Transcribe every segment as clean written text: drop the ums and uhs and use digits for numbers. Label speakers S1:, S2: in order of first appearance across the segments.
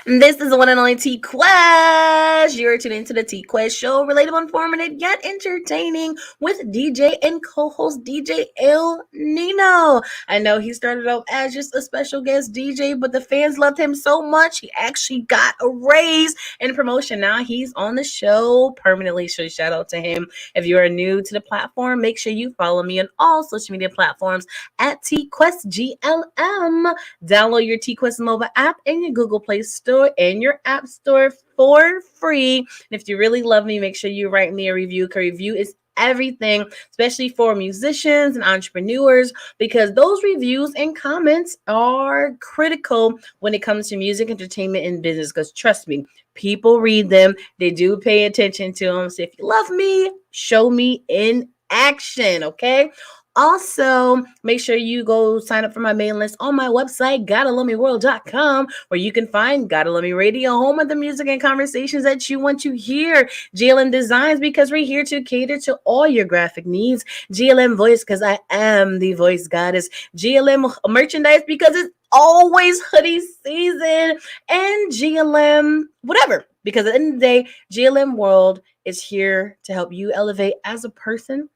S1: This is the one and only TQuest. You're tuned into the TQuest show, relatable, informative, yet entertaining with DJ and co-host DJ El Nino. I know he started out as just a special guest DJ, but the fans loved him so much, he actually got a raise and promotion. Now he's on the show permanently, so shout out to him. If you are new to the platform, make sure you follow me on all social media platforms at TQuestGLM. Download your TQuest mobile app in your Google Play Store and your App Store for free. And if you really love me, make sure you write me a review, because review is everything, especially for musicians and entrepreneurs, because those reviews and comments are critical when it comes to music, entertainment, and business. Because trust me, people read them, they do pay attention to them. So if you love me, show me in action, okay? Also, make sure you go sign up for my mailing list on my website, GottaLoveMeWorld.com, where you can find Gotta Love Me Radio, home of the music and conversations that you want to hear. GLM Designs, because we're here to cater to all your graphic needs. GLM Voice, because I am the voice goddess. GLM Merchandise, because it's always hoodie season. And GLM whatever, because at the end of the day, GLM World is here to help you elevate as a person,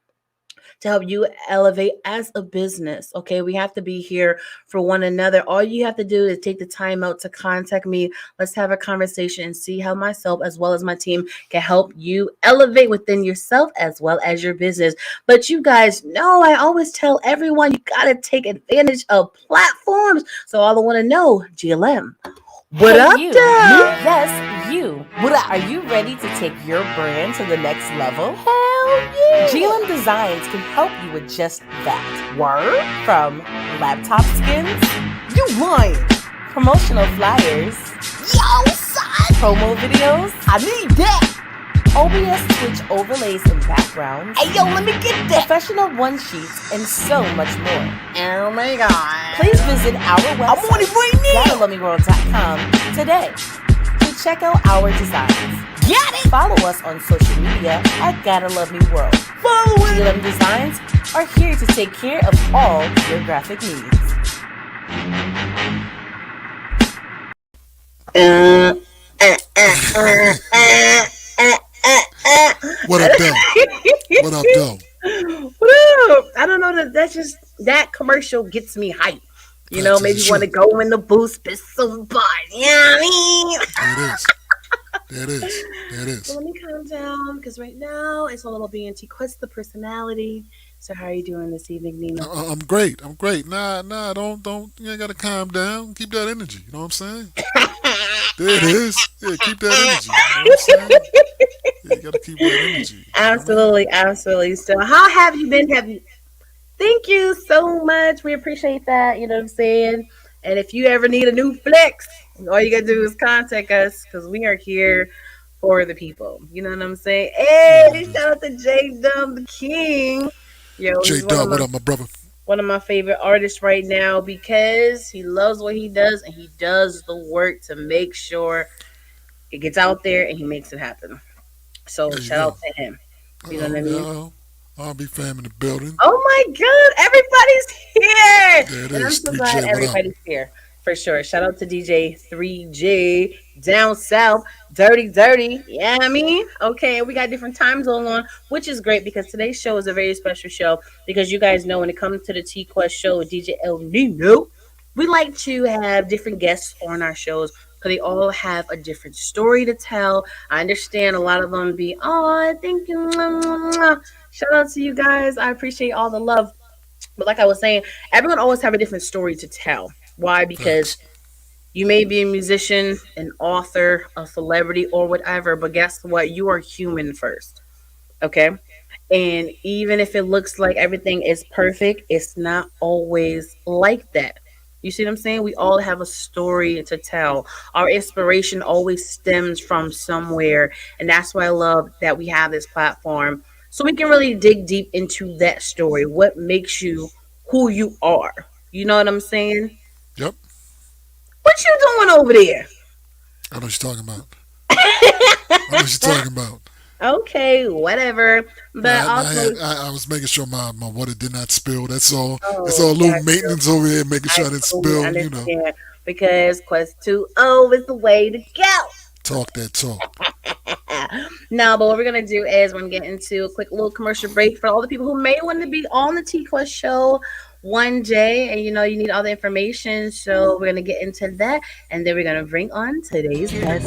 S1: to help you elevate as a business. Okay, we have to be here for one another. All you have to do is take the time out to contact me. Let's have a conversation and see how myself as well as my team can help you elevate within yourself as well as your business. But you guys know I always tell everyone you got to take advantage of platforms. So all I want to know, GLM, what
S2: Hey,
S1: up,
S2: you.
S1: though?
S2: Yes, you. Are you ready to take your brand to the next level?
S1: Hell yeah.
S2: GLM Designs can help you with just that.
S1: Word?
S2: From laptop skins,
S1: You lying.
S2: promotional flyers,
S1: Yo, son.
S2: promo videos,
S1: I need that.
S2: OBS Twitch overlays and backgrounds,
S1: Hey, yo, let me get that.
S2: professional one-sheets, and so much more.
S1: Oh my God.
S2: Please visit our
S1: I'm on it
S2: website,
S1: right now.
S2: GottaLoveMeWorld.com today to check out our designs.
S1: Got it.
S2: Follow us on social media at Gotta Love Me World.
S1: Follow it.
S2: GLM Designs are here to take care of all your graphic needs.
S3: What up, though? What up, though?
S1: What up? I don't know, that commercial gets me hyped. You know,
S3: That's
S1: maybe
S3: true.
S1: want to go in the booth, spit some bars. You know what I mean?
S3: That is.
S1: So let me calm down, because right now it's a little BNT Quest, the personality. So how are you doing this evening, Nino?
S3: I'm great. Nah, don't. You ain't gotta calm down. Keep that energy. You know what I'm saying? There it is. Yeah, keep that energy. You know what I'm saying? Yeah, you gotta keep that energy. You know what I mean?
S1: Absolutely. So how have you been? Thank you so much. We appreciate that. You know what I'm saying? And if you ever need a new flex, all you gotta do is contact us, because we are here for the people. You know what I'm saying? Hey, shout out to J Dub the King. Yo,
S3: J
S1: he's
S3: Dub, what up, my brother?
S1: one of my favorite artists right now, because he loves what he does and he does the work to make sure it gets out there and he makes it happen. So
S3: There you
S1: shout
S3: go.
S1: out to him. You know what I mean?
S3: R&B fam in the building.
S1: Oh my God, everybody's here.
S3: There it
S1: And I'm
S3: is.
S1: so
S3: 3J,
S1: glad
S3: what up?
S1: everybody's here. For sure. Shout out to DJ 3J down south. Dirty. Yeah, I mean? Okay, we got different time zones on, which is great, because today's show is a very special show, because you guys know when it comes to the T-Quest show with DJ El Nino, we like to have different guests on our shows, because they all have a different story to tell. I understand a lot of them be, oh, thank you. Shout out to you guys. I appreciate all the love. But like I was saying, everyone always have a different story to tell. Why? Because
S3: Facts.
S1: you may be a musician, an author, a celebrity, or whatever, but guess what? You are human first. Okay? And even if it looks like everything is perfect, it's not always like that. You see what I'm saying? We all have a story to tell. Our inspiration always stems from somewhere. And that's why I love that we have this platform. So we can really dig deep into that story. What makes you who you are? You know what I'm saying?
S3: Yep.
S1: What you doing over there?
S3: I know what you're talking about. I know what you're talking about.
S1: Okay, whatever. But
S3: I,
S1: also,
S3: I was making sure my water did not spill. That's all. That's
S1: oh,
S3: all. A little
S1: got you.
S3: maintenance over here, making
S1: I
S3: sure I didn't
S1: totally
S3: spill. You know.
S1: understand. because Quest 2.0 is the way to go.
S3: Talk that talk.
S1: No, but what we're gonna do is we're gonna get into a quick little commercial break for all the people who may want to be on the T Quest show one day, and you need all the information. So we're gonna get into that, and then we're gonna bring on today's guest.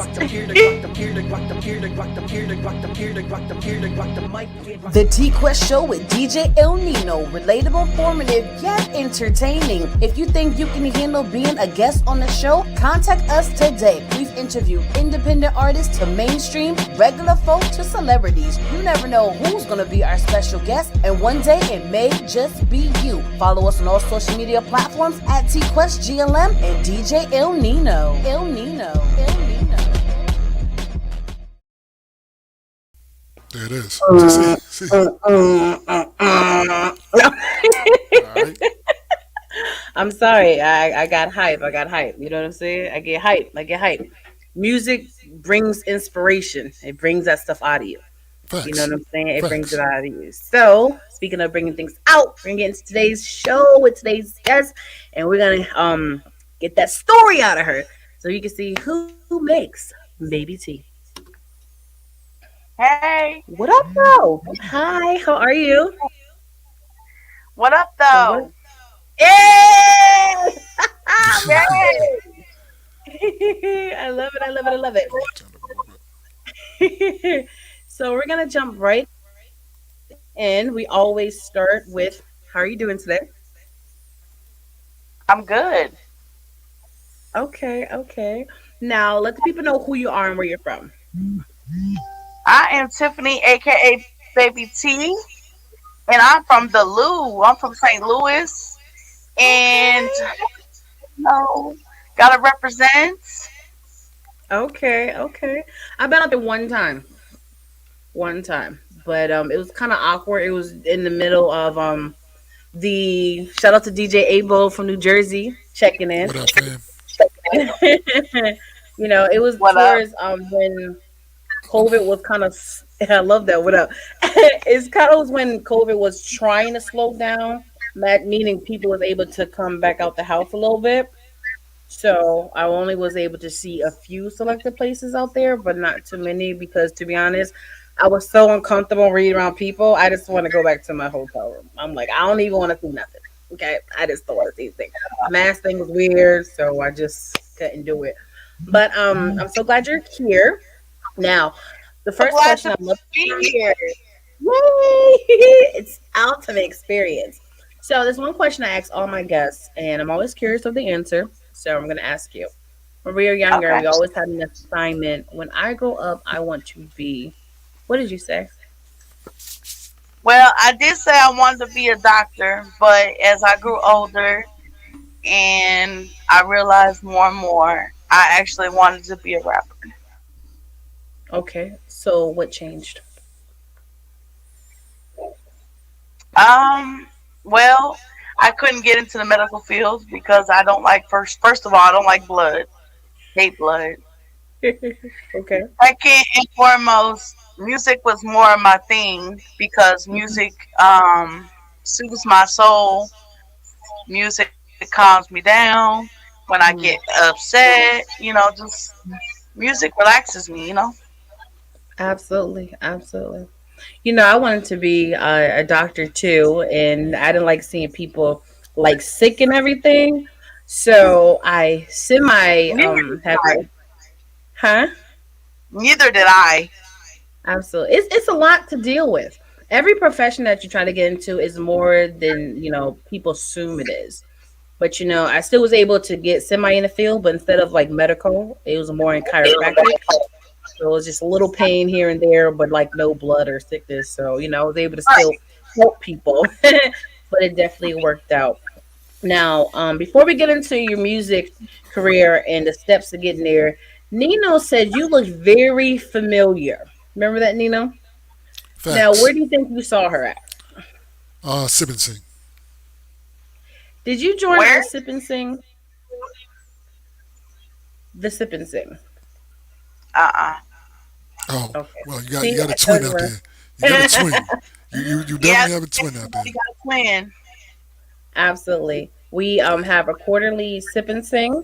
S2: The T-Quest Show with DJ El Nino. Relatable, informative, yet entertaining. If you think you can handle being a guest on the show, contact us today. We've interviewed independent artists to mainstream, regular folk to celebrities. You never know who's going to be our special guest, and one day it may just be you. Follow us on all social media platforms at TQuestGLM and DJ El Nino. El Nino. El Nino.
S3: There it is. See. All right.
S1: I'm sorry, I got hype. You know what I'm saying? I get hype. Music brings inspiration. It brings that stuff out of you. You know
S3: Facts.
S1: what I'm saying? It brings
S3: Facts.
S1: it out of you. So, speaking of bringing things out, we're gonna get into today's show with today's guest, and we're gonna get that story out of her, so you can see who makes Baby T.
S4: Hey,
S1: What up, though? Hi, how are you?
S4: what up
S1: What?
S4: though?
S1: Hey!
S4: Yay!
S1: I love it. I love it. So we're gonna jump right in. We always start with, how are you doing today?
S4: I'm good.
S1: Okay. Now let the people know who you are and where you're from.
S4: I am Tiffany, aka Baby T, and I'm from the Lou. I'm from St. Louis, and
S1: Okay.
S4: gotta represent.
S1: Okay. I've been out there one time, but it was kind of awkward. It was in the middle of the shout out to DJ Abo from New Jersey checking in.
S3: What up, fam?
S1: It was
S4: What up?
S1: towards when COVID was kind of. I love that. What up? It's kind of when COVID was trying to slow down, that meaning people was able to come back out the house a little bit. So I only was able to see a few selected places out there, but not too many because, to be honest, I was so uncomfortable reading around people. I just want to go back to my hotel room. I'm like, I don't even want to see nothing. Okay, I just don't want to see anything. Mask thing was weird, so I just couldn't do it. But I'm so glad you're here. Now, the
S4: I'm
S1: first
S4: glad
S1: question
S4: to
S1: I'm looking
S4: be
S1: for.
S4: here.
S1: Yay! It's ultimate experience. So there's one question I ask all my guests, and I'm always curious of the answer. So I'm going to ask you. When we were younger,
S4: Okay.
S1: we always had an assignment. When I grow up, I want to be. What did you say?
S4: Well, I did say I wanted to be a doctor, but as I grew older and I realized more and more, I actually wanted to be a rapper.
S1: Okay. So what changed?
S4: Well, I couldn't get into the medical field because I don't like first of all, I don't like blood. Hate blood.
S1: Okay.
S4: Second and foremost, music was more my thing because
S1: Mhm.
S4: music soothes my soul. Music calms me down when I get
S1: Mm.
S4: upset. Just music relaxes me.
S1: Absolutely. I wanted to be a doctor too, and I didn't like seeing people like sick and everything. So I semi
S4: Neither
S1: have
S4: did I.
S1: a huh?
S4: Neither did I.
S1: Absolutely. It's a lot to deal with. Every profession that you try to get into is more than, people assume it is. But I still was able to get semi in the field, but instead of like medical, it was more in chiropractic. So it was just a little pain here and there, but like no blood or sickness. So, I was able to still
S4: Right.
S1: help people. But it definitely worked out. Now, before we get into your music career and the steps to getting there, Nino said you look very familiar. Remember that, Nino? Now,
S3: Facts.
S1: where do you think you saw her at?
S3: Sip and sing.
S1: Did you join our
S4: Where?
S1: Sip and Sing? The Sip and Sing.
S4: Uh-uh.
S3: Oh,
S1: Okay.
S3: well, you
S1: See,
S3: got a
S1: I told
S3: twin
S1: you.
S3: out there. You got a twin. You
S4: Yeah,
S3: definitely have a twin out there.
S4: everybody got a twin.
S1: Absolutely. We have a quarterly Sip and Sing.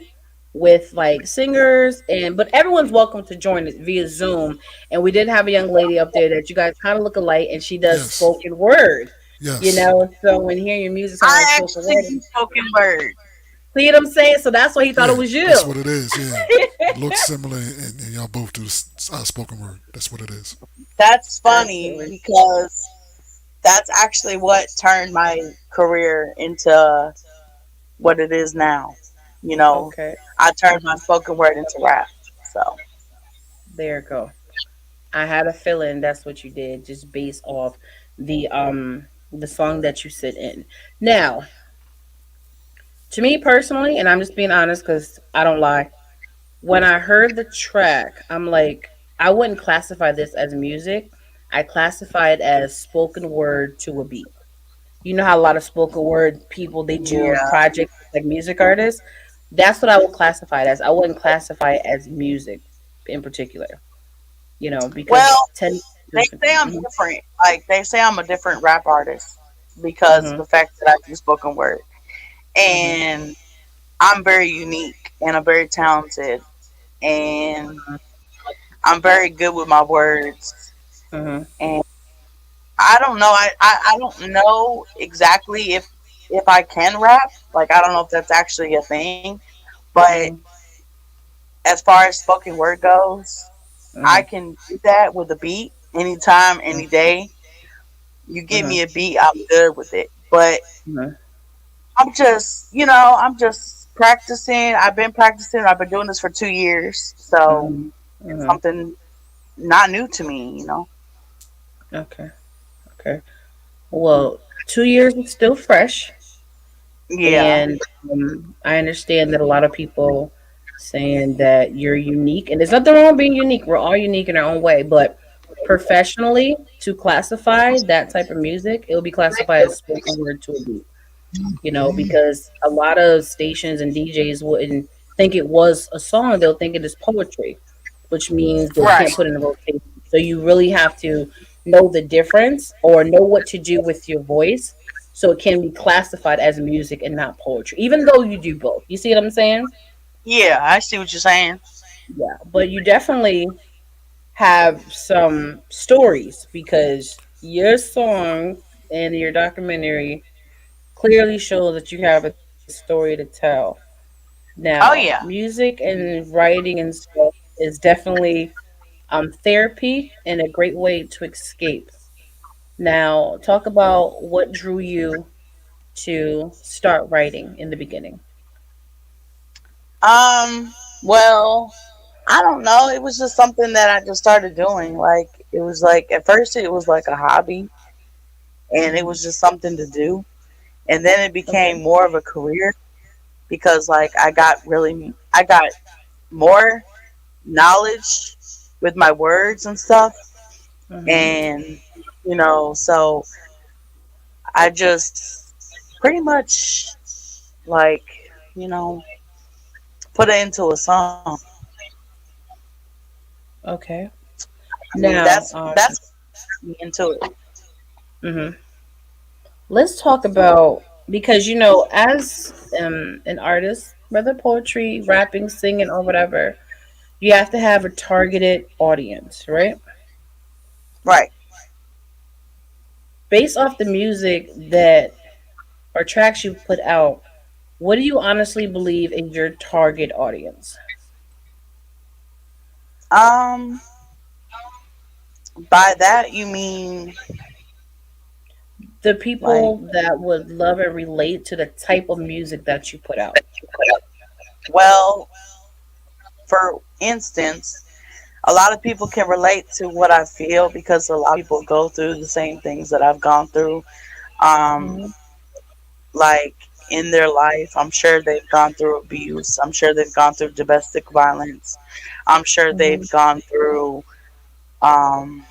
S1: with like singers, and but everyone's welcome to join it via Zoom. And we did have a young lady up there that you guys kind of look alike, and she does
S3: Yes.
S1: spoken word.
S3: Yes.
S1: So when hearing your music sound like
S4: I
S1: spoken
S4: actually
S1: word,
S4: do spoken word.
S1: see what I'm saying? So that's why he thought it
S3: Yeah,
S1: was
S3: that's
S1: you.
S3: what it is. Yeah, it looks similar, and y'all both do this spoken word. That's what it is.
S4: That's funny
S1: Absolutely.
S4: because that's actually what turned my career into what it is now. You know,
S1: Okay.
S4: I turned my spoken word into rap. So
S1: There you go. I had a feeling that's what you did, just based off the song that you sit in. Now, to me personally, and I'm just being honest because I don't lie. When I heard the track, I'm like, I wouldn't classify this as music. I classify it as spoken word to a beat. You know how a lot of spoken word people they do
S4: yeah.
S1: projects like music artists. That's what I would classify it as. I wouldn't classify it as music in particular. Because
S4: Well, they say I'm
S1: mhm,
S4: different. Like they say I'm a different rap artist because of
S1: mhm,
S4: the fact that I do spoken word.
S1: mhm,
S4: And I'm very unique and I'm very talented and I'm very good with my words.
S1: mhm,
S4: And I don't know. I don't know exactly if I can rap. Like I don't know if that's actually a thing. But
S1: mhm,
S4: as far as spoken word goes, I
S1: mhm,
S4: can do that with a beat anytime, any day. You give
S1: mhm,
S4: me a beat, I'm good with it. But
S1: mhm,
S4: I'm just practicing. I've been practicing. I've been doing this for 2 years. So
S1: mhm,
S4: it's
S1: mhm.
S4: something not new to me.
S1: Okay. Okay. Well, 2 years is still fresh,
S4: Yeah.
S1: and I understand that a lot of people saying that you're unique, and there's nothing wrong with being unique. We're all unique in our own way, but professionally, to classify that type of music, it will be classified as spoken word to a beat. Because a lot of stations and DJs wouldn't think it was a song; they'll think it is poetry, which means they
S4: Right.
S1: can't put it in a rotation. So you really have to know the difference or know what to do with your voice so it can be classified as music and not poetry, even though you do both. You see what I'm saying?
S4: Yeah, I see what you're saying.
S1: Yeah. But you definitely have some stories because your song and your documentary clearly show that you have a story to tell. Now,
S4: Oh yeah.
S1: music and writing and stuff is definitely therapy and a great way to escape. Now, talk about what drew you to start writing in the beginning.
S4: Well, I don't know. It was just something that I just started doing. Like it was like at first it was like a hobby and it
S1: Hmm.
S4: was just something to do. And then it
S1: Okay.
S4: became more of a career because like I got more knowledge with my words and stuff.
S1: Hmm.
S4: And so I just pretty much like, you know, put it into a song.
S1: Okay.
S4: I mean,
S1: Now,
S4: that's me into it.
S1: mhm. Let's talk about because as an artist, whether poetry, rapping, singing, or whatever, you have to have a targeted audience, right?
S4: Right.
S1: Based off the music that or tracks you've put out, what do you honestly believe is your target audience?
S4: Um by that you mean
S1: The
S4: like,
S1: people that would love and relate to the type of music that you put out.
S4: well, for instance, a lot of people can relate to what I feel because a lot of people go through the same things that I've gone through. Um,
S1: Mhm,
S4: like in their life, I'm sure they've gone through abuse. I'm sure they've gone through domestic violence. I'm sure they've
S1: mhm,
S4: gone through um,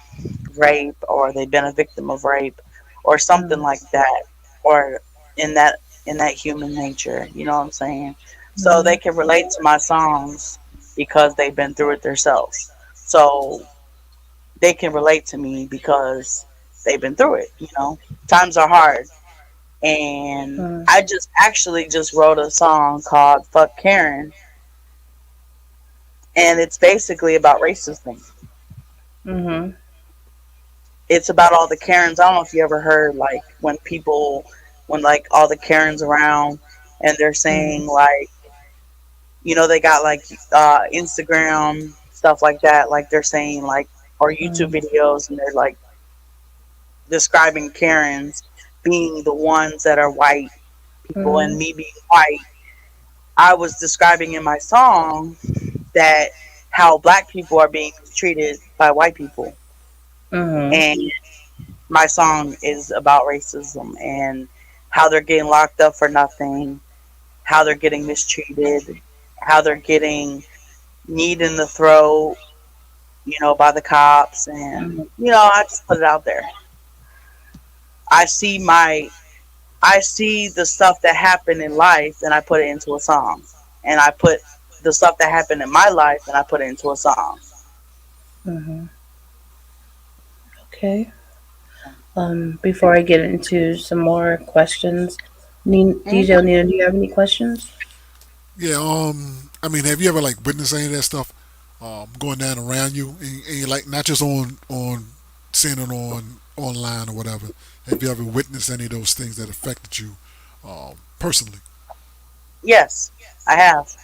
S4: rape or they've been a victim of rape or something
S1: mhm,
S4: like that, or in that in that human nature. You know what I'm saying? So they
S1: mhm,
S4: can relate to my songs because they've been through it themselves. So they can relate to me because they've been through it. Times are hard, and
S1: mhm,
S4: I just actually just wrote a song called "Fuck Karen," and it's basically about racism.
S1: Mhm.
S4: It's about all the Karens. I don't know if you ever heard, like, when like all the Karens around and they're
S1: Mhm.
S4: saying, like, they got like Instagram stuff like that, like they're saying, like, or YouTube
S1: Mhm.
S4: videos, and they're like describing Karens being the ones that are white people, and
S1: Mhm.
S4: me being white. I was describing in my song that how black people are being treated by white people,
S1: Mhm.
S4: and my song is about racism and how they're getting locked up for nothing, how they're getting mistreated, how they're getting kneed in the throat, by the cops, and
S1: Mhm.
S4: I just put it out there. I see my I see the stuff that happened in life and I put it into a song. And I put the stuff that happened in my life and I put it into a song.
S1: Mhm. Okay. Before I get into some more questions, DJ
S4: Hmm.
S1: Nina, do you have any questions?
S3: Yeah. I mean, have you ever like witnessed any of that stuff going down around you, and like not just on seeing it on online or whatever? Have you ever witnessed any of those things that affected you personally?
S4: Yes, I have.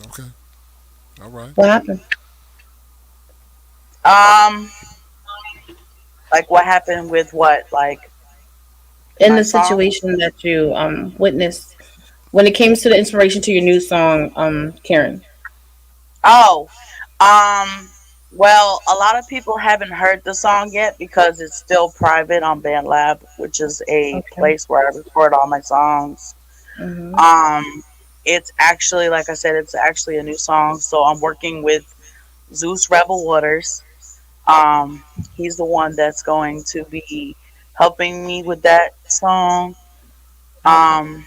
S3: Okay. All right.
S1: What happened?
S4: Um, like what happened with what? Like
S1: In
S4: my
S1: the
S4: song?
S1: situation that you witnessed when it came to the inspiration to your new song, Karen.
S4: Oh, um, well, a lot of people haven't heard the song yet because it's still private on BandLab, which is a
S1: Okay.
S4: place where I record all my songs.
S1: Mhm.
S4: Um, it's actually, like I said, it's actually a new song. So I'm working with Zeus Rebel Waters. He's the one that's going to be helping me with that song. Um,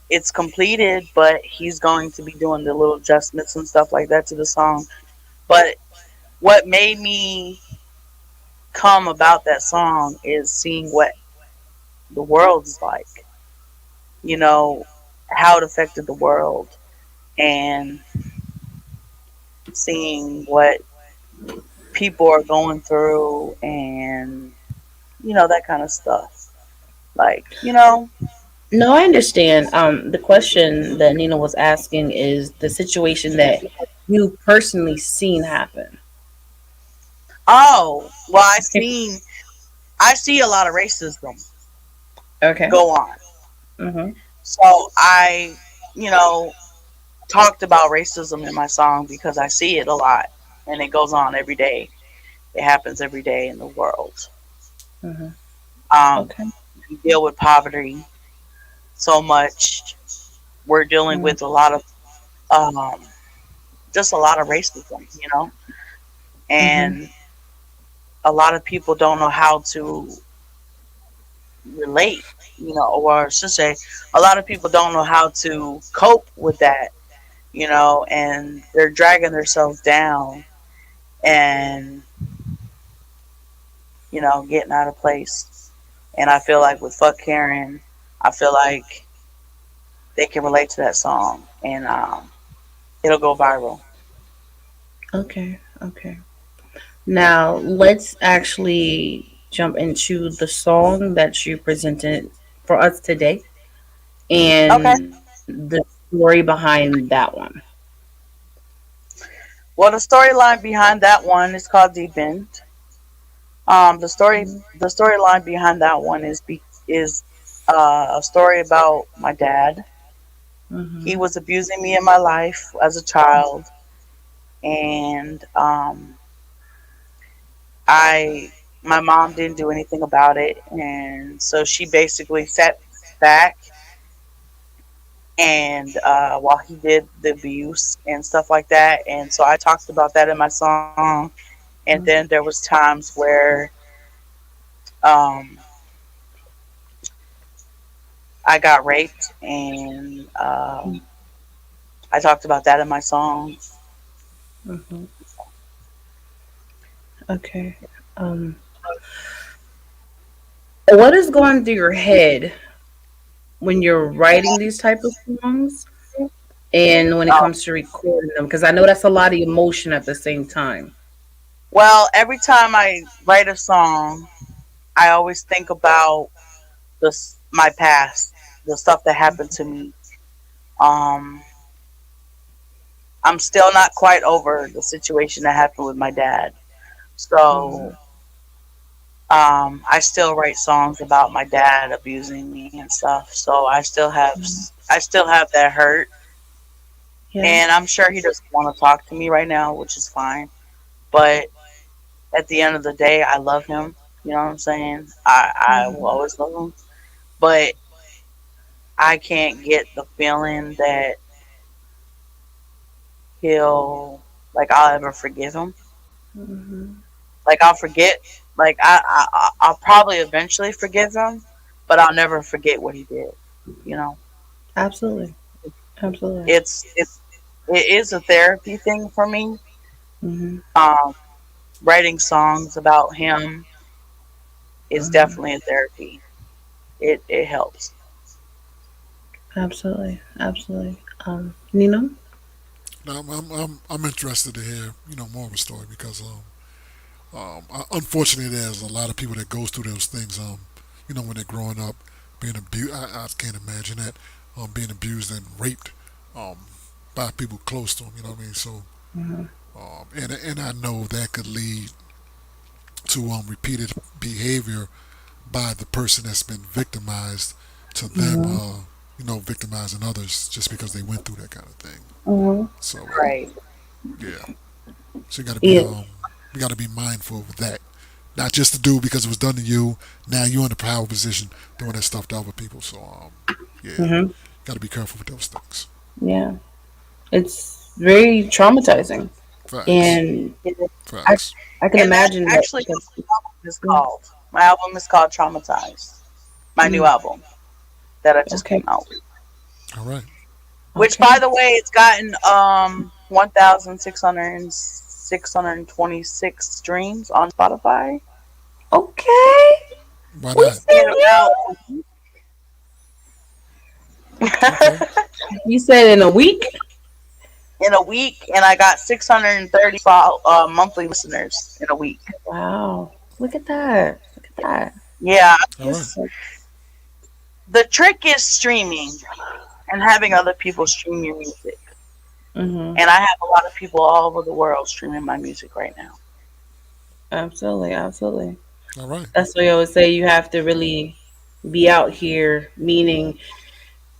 S4: it's completed, but he's going to be doing the little adjustments and stuff like that to the song. But what made me come about that song is seeing what the world is like, you know, how it affected the world, and seeing what people are going through, and that kind of stuff, like,
S1: No, I understand. The question that Nina was asking is the situation that you personally seen happen.
S4: oh well, I see a lot of racism
S1: Okay.
S4: go on.
S1: Mhm.
S4: So I you know talked about racism in my song because I see it a lot, and it goes on every day. It happens every day in the world.
S1: Mhm.
S4: um
S1: Okay.
S4: we deal with poverty so much. We're dealing
S1: Mhm.
S4: with a lot of um just a lot of racism,
S1: Mhm.
S4: and a lot of people don't know how to relate, or I should say, a lot of people don't know how to cope with that, and they're dragging themselves down, and, getting out of place. And I feel like with Fuck Karen, I feel like they can relate to that song, and it'll go viral.
S1: Okay. Okay. Now let's actually jump into the song that you presented for us today
S4: Okay.
S1: and the story behind that one.
S4: Well, the storyline behind that one is called Deep End. The storyline behind that one is a story about my dad. He
S1: Mhm.
S4: was abusing me in my life as a child, and I my mom didn't do anything about it, and so she basically sat back, and while he did the abuse and stuff like that. And so I talked about that in my song, and then there was times where um, I got raped, and I talked about that in my song.
S1: Mhm. Okay. Um, what is going through your head when you're writing these type of songs? And when it
S4: Um,
S1: comes to recording them, because I know that's a lot of emotion at the same time.
S4: well, every time I write a song, I always think about my past, the stuff that happened to me. Um, I'm still not quite over the situation that happened with my dad.
S1: Mm-hmm.
S4: So I still write songs about my dad abusing me and stuff. So I still have that hurt,
S1: Yeah.
S4: and I'm sure he doesn't want to talk to me right now, which is fine. But at the end of the day, I love him. You know what I'm saying? I will
S1: Mm-hmm.
S4: always love him, but I can't get the feeling that he'll I'll ever forgive him.
S1: Mm-hmm.
S4: Like I'll forget. I'll probably eventually forgive him, but I'll never forget what he did. You know,
S1: Absolutely. Absolutely.
S4: it is a therapy thing for me.
S1: Mm-hmm.
S4: Um, Writing songs about him is
S1: Mm-hmm.
S4: definitely a therapy. It helps.
S1: Absolutely. Absolutely. Nino?
S3: Now, I'm interested to hear more of a story because unfortunately there's a lot of people that goes through those things when they're growing up being abused. I can't imagine that being abused and raped um, by people close to them. You know what I mean? So
S1: Mm-hmm.
S3: and I know that could lead to repeated behavior by the person that's been victimized to them,
S1: Mm-hmm.
S3: victimizing others just because they went through that kind of thing.
S1: Mm-hmm.
S3: So
S4: Right.
S3: yeah, so
S1: Yeah.
S3: you got to be mindful of that. Not just to do because it was done to you. Now you're in a power position doing that stuff to other people. So yeah,
S1: Mm-hmm.
S3: got to be careful with those things.
S1: Yeah. It's very traumatizing.
S3: Facts,
S1: And I
S3: facts.
S1: I can
S4: And that's
S1: imagine that.
S4: actually what my album is called. My album is called Traumatized. My new
S1: Mm,
S4: album that I just
S1: okay.
S4: came out.
S3: All right.
S4: Which,
S1: Okay.
S4: by the way, it's gotten 1,626 streams on Spotify.
S1: Okay.
S3: Why
S1: We
S3: not?
S1: said
S4: In about
S1: yeah.
S3: Okay.
S1: You said in a week.
S4: in a week, and I got 630 monthly listeners in a week.
S1: Wow. Look at that. Look at that.
S4: Yeah,
S3: All right.
S4: just the trick is streaming and having other people stream your music.
S1: Mm-hmm.
S4: And I have a lot of people all over the world streaming my music right now.
S1: Absolutely. Absolutely.
S3: All right.
S1: That's why I always say you have to really be out here. Meaning,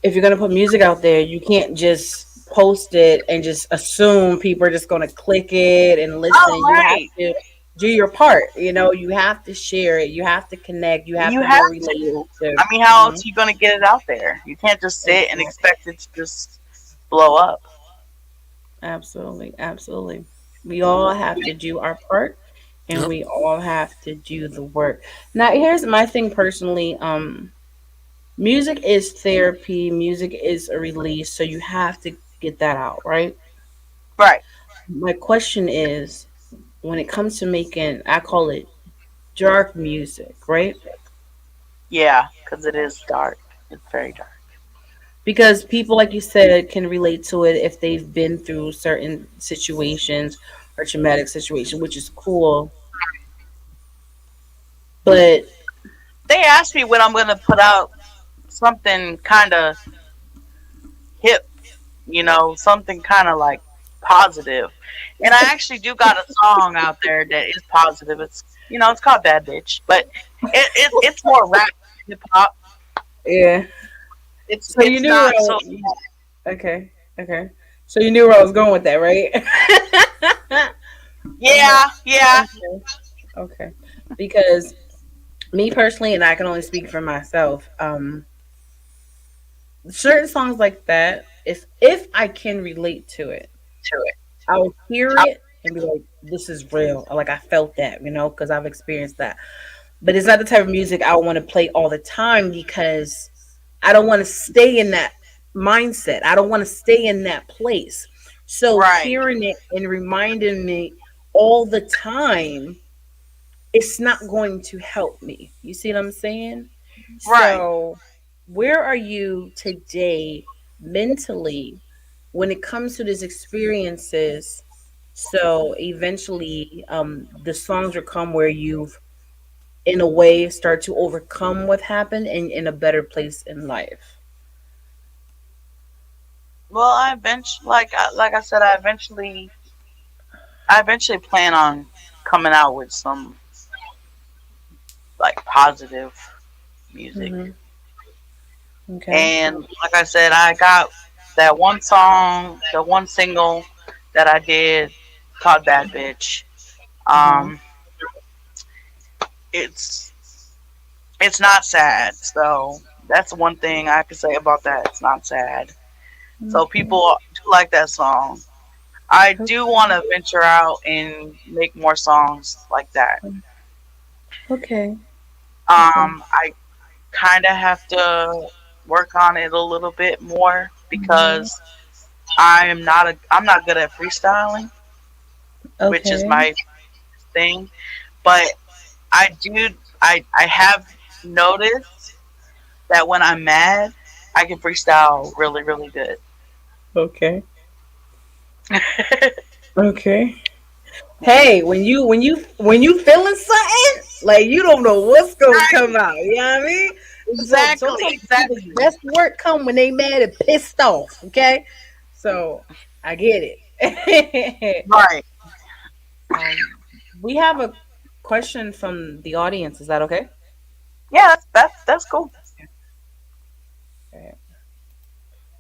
S1: if you're gonna put music out there, you can't just post it and just assume people are just gonna click it and listen.
S4: Oh,
S1: You have
S4: right.
S1: to do your part. You have to share it. You have to connect. You have
S4: You
S1: to
S4: have
S1: build
S4: to.
S1: relationships.
S4: I mean, how
S1: Hmm.
S4: else are you going to get it out there? You can't just sit and
S1: Exactly.
S4: expect it to just blow up.
S1: Absolutely. Absolutely. We all have to do our part, and
S3: Yep.
S1: we all have to do the work. Now, here's my thing personally. Music is therapy. Music is a release, so you have to get that out, right?
S4: Right.
S1: My question is, when it comes to making, I call it dark music, right?
S4: Yeah, because it is dark. It's very dark.
S1: Because people, like you said, can relate to it if they've been through certain situations or traumatic situation, which is cool. But
S4: They asked me when I'm going to put out something kind of hip, something kind of like positive. And I actually do got a song out there that is positive. It's called Bad Bitch, but it's more rap hip hop.
S1: yeah,
S4: It's
S1: so you
S4: it's
S1: knew where
S4: not so.
S1: okay, okay. So you knew where I was going with that, right? I'm like,
S4: Yeah, yeah,
S1: okay, okay. Because me personally, and I can only speak for myself, certain songs like that, if I can relate to it,
S4: to it.
S1: I'll hear it and be like, "This is real." Like I felt that, because I've experienced that. But it's not the type of music I want to play all the time because I don't want to stay in that mindset. I don't want to stay in that place. So
S4: Right,
S1: hearing it and reminding me all the time, it's not going to help me. You see what I'm saying?
S4: right.
S1: So, where are you today mentally when it comes to these experiences, so eventually the songs will come where you've in a way start to overcome what happened and in a better place in life.
S4: Well, I eventually, like I said, I eventually plan on coming out with some like positive music.
S1: Hmm. Okay.
S4: And like I said, I got that one song, the one single that I did called "Bad Bitch."
S1: Hmm.
S4: Um, it's it's not sad, so that's one thing I can say about that. It's not sad, so
S1: Okay.
S4: people do like that song. I do
S1: Okay.
S4: want to venture out and make more songs like that.
S1: Okay. Okay.
S4: I kind of have to work on it a little bit more
S1: Hmm.
S4: because I'm not good at freestyling, which is
S1: Okay.
S4: my thing. But I do I have noticed that when I'm mad, I can freestyle really really good.
S1: Okay. Okay. Hey, when you feeling something, like you don't know what's gonna come
S4: Right.
S1: out. You know what I mean? So
S4: Exactly.
S1: sometimes people's
S4: Exactly.
S1: best work come when they mad and pissed off. Okay, so I get it.
S4: Right.
S1: um, we have a question from the audience. Is that okay?
S4: Yeah, that's cool.
S1: Okay.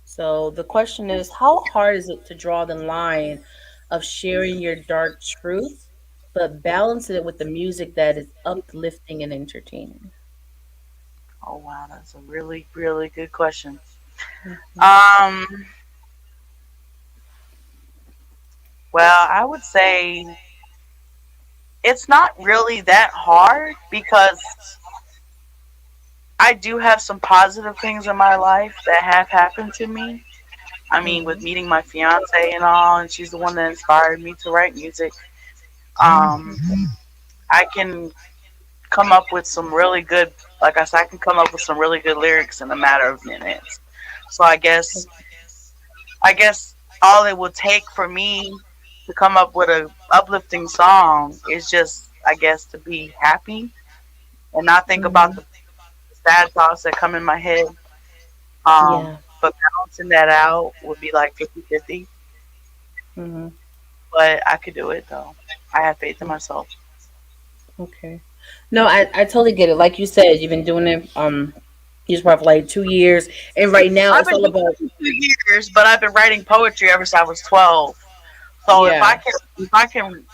S1: So the question is, how hard is it to draw the line of sharing your dark truth, but balance it with the music that is uplifting and entertaining?
S4: Oh wow, that's a really really good question.
S1: Mhm.
S4: Um, well, I would say it's not really that hard because I do have some positive things in my life that have happened to me. I mean, with
S1: Mhm.
S4: meeting my fiance and all, and she's the one that inspired me to write music. Um,
S1: Mhm.
S4: I can come up with some really good, like I said, I can come up with some really good lyrics in a matter of minutes. So I guess all it will take for me to come up with a uplifting song is just, I guess, to be happy and not think about
S1: Mhm.
S4: the sad thoughts that come in my head.
S1: Yeah.
S4: But balancing that out would be like 50-50.
S1: Mhm.
S4: But I could do it though. I have faith in myself.
S1: Okay. No, I totally get it. Like you said, you've been doing it you just for like 2 years, and right now
S4: I've
S1: it's
S4: been
S1: all
S4: doing
S1: about
S4: it for 2 years, but I've been writing poetry ever since I was 12. So
S1: yeah.
S4: if I can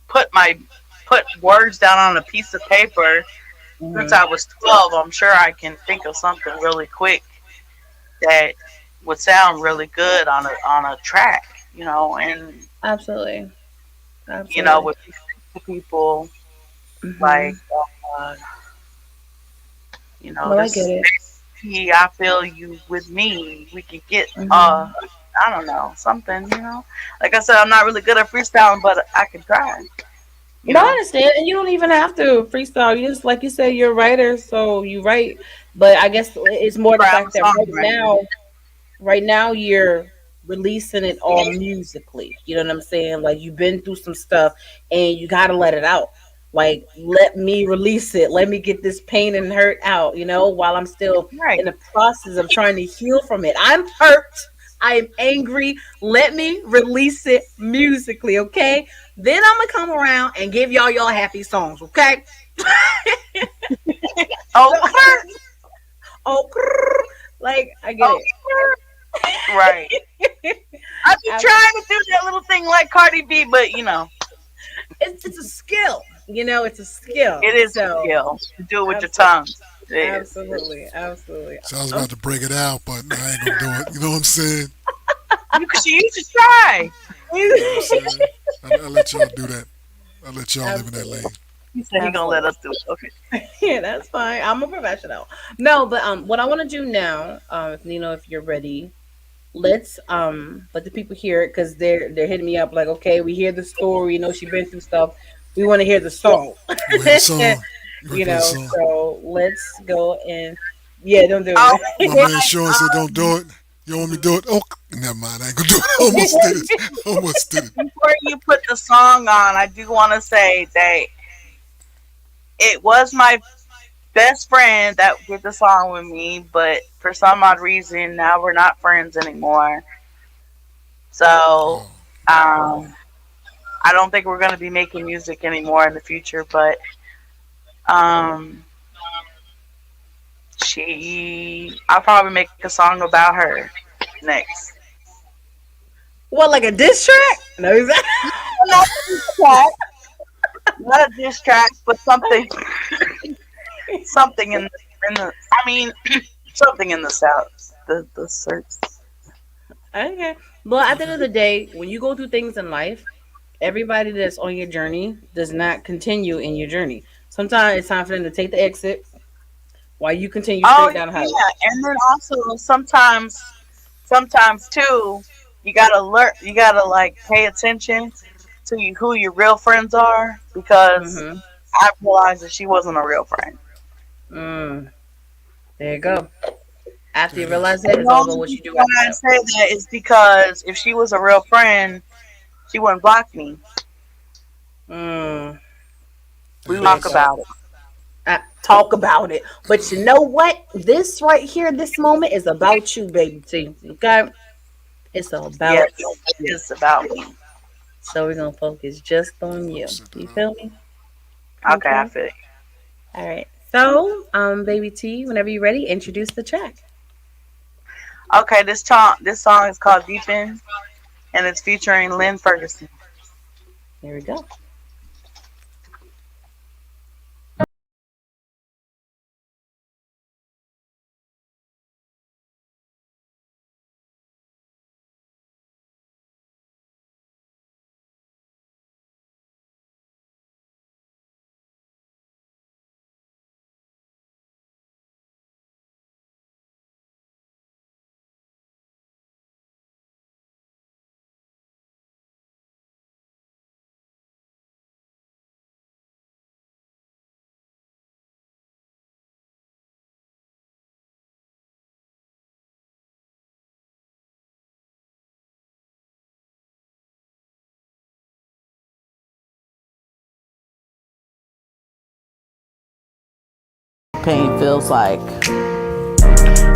S4: put my put words down on a piece of paper since
S1: Mhm.
S4: I was 12, I'm sure I can think of something really quick that would sound really good on a track, and
S1: Absolutely.
S4: with
S1: Absolutely.
S4: people like
S1: Mhm.
S4: uh,
S1: No, I
S4: this
S1: get
S4: is
S1: it.
S4: maybe I feel you with me. We could get
S1: Mhm.
S4: I don't know, something. Like I said, I'm not really good at freestyling, but I can try, you
S1: No, I
S4: know.
S1: understand, and you don't even have to freestyle. You just like you said, you're a writer, so you write. But I guess it's more the
S4: Right, I'm a
S1: fact that
S4: songwriter.
S1: right now you're releasing it all musically. You know what I'm saying? Like you've been through some stuff and you gotta let it out. Like let me release it. Let me get this pain and hurt out, while I'm still
S4: Right.
S1: in the process of trying to heal from it. I'm hurt. I am angry. Let me release it musically, okay? Then I'm gonna come around and give y'all happy songs, okay?
S4: Oh,
S1: Oh, like I get
S4: oh,
S1: it.
S4: right. I be
S1: Absolutely.
S4: trying to do that little thing like Cardi B, but
S1: It's a skill. It's a skill.
S4: it is a
S1: So
S4: skill to do it with your
S1: absolutely,
S4: tongue. It is.
S1: absolutely, absolutely.
S3: So I was
S1: Um,
S3: about to break it out, but I ain't gonna do it. You know what I'm saying?
S4: You should try.
S3: You know what I'm saying? I'll let y'all do that. I'll let y'all live in that
S1: absolutely,
S3: lane.
S4: He said he gonna let
S1: absolutely.
S4: us do it. Okay.
S1: Yeah, that's fine. I'm a professional. No, but what I want to do now, if Nino, if you're ready, let's let the people hear it because they're hitting me up like, okay, we hear the story. She been through stuff. We want to hear the song.
S3: You wanna hear the song? You wanna play the song?
S1: So let's go and yeah, don't do
S4: Oh,
S1: it.
S3: My man Sean said, "Don't do it." You want me to do it? Oh, never mind. I ain't gonna do it. I almost did it. I almost did it.
S4: Before you put the song on, I do want to say that it was my best friend that did the song with me, but for some odd reason, now we're not friends anymore. So,
S3: Oh,
S4: I don't think we're going to be making music anymore in the future, but um, I'll probably make a song about her next.
S1: What, like a diss track? No, exactly.
S4: Not a diss track, not a diss track, but something, something in the. I mean, something in the south. The search.
S1: Okay. Well, at the end of the day, when you go through things in life, everybody that's on your journey does not continue in your journey. Sometimes it's time for them to take the exit while you continue
S4: Oh
S1: straight down the highway.
S4: yeah, and then also sometimes too, you gotta learn. You gotta like pay attention to who your real friends are because
S1: Mm-hmm.
S4: I realized that she wasn't a real friend.
S1: Mm. There you go. After you
S3: that is.
S1: realize that,
S4: And the
S1: it's all about
S4: only
S1: what you
S4: reason
S1: do
S4: why
S1: after
S4: I
S1: that.
S4: say that is because if she was a real friend, she wouldn't block me.
S1: Mm.
S4: We
S3: That
S1: There you
S4: talk
S3: is.
S1: go.
S4: about it.
S1: Talk about it. But you know what? This right here, this moment is about you, baby T. Okay? It's
S4: Yes,
S1: about
S4: it
S1: you.
S4: is about me.
S1: So we're gonna focus just on
S3: I'm gonna
S1: you.
S3: set that
S1: You
S3: up.
S1: feel me?
S4: Okay, I
S1: Okay.
S4: feel it.
S1: All right. So, baby T, whenever you're ready, introduce the track.
S4: Okay, this song is called Deep In, and it's featuring Lynn Ferguson.
S1: Here we go.
S2: Pain feels like.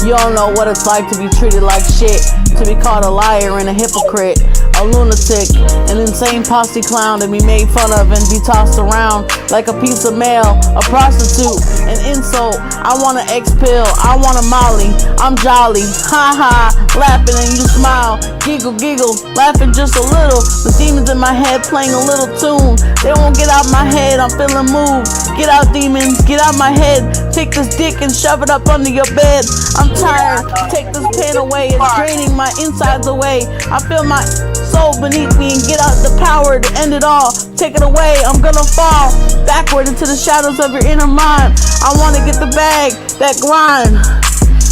S2: You don't know what it's like to be treated like shit, to be called a liar and a hypocrite, a lunatic, an insane posse clown, to be made fun of and be tossed around like a piece of mail, a prostitute, an insult. I want an X-pill, I want a Molly, I'm jolly, ha ha, laughing and you smile, giggle giggle, laughing just a little, the demons in my head playing a little tune, they won't get out my head, I'm feeling moved, get out demons, get out my head, take this dick and shove it up under your bed, I'm tired, take this pain away, it's draining my insides away, I feel my soul beneath me and get out the power to end it all, take it away, I'm gonna fall backward into the shadows of your inner mind, I wanna get the bag, that grind,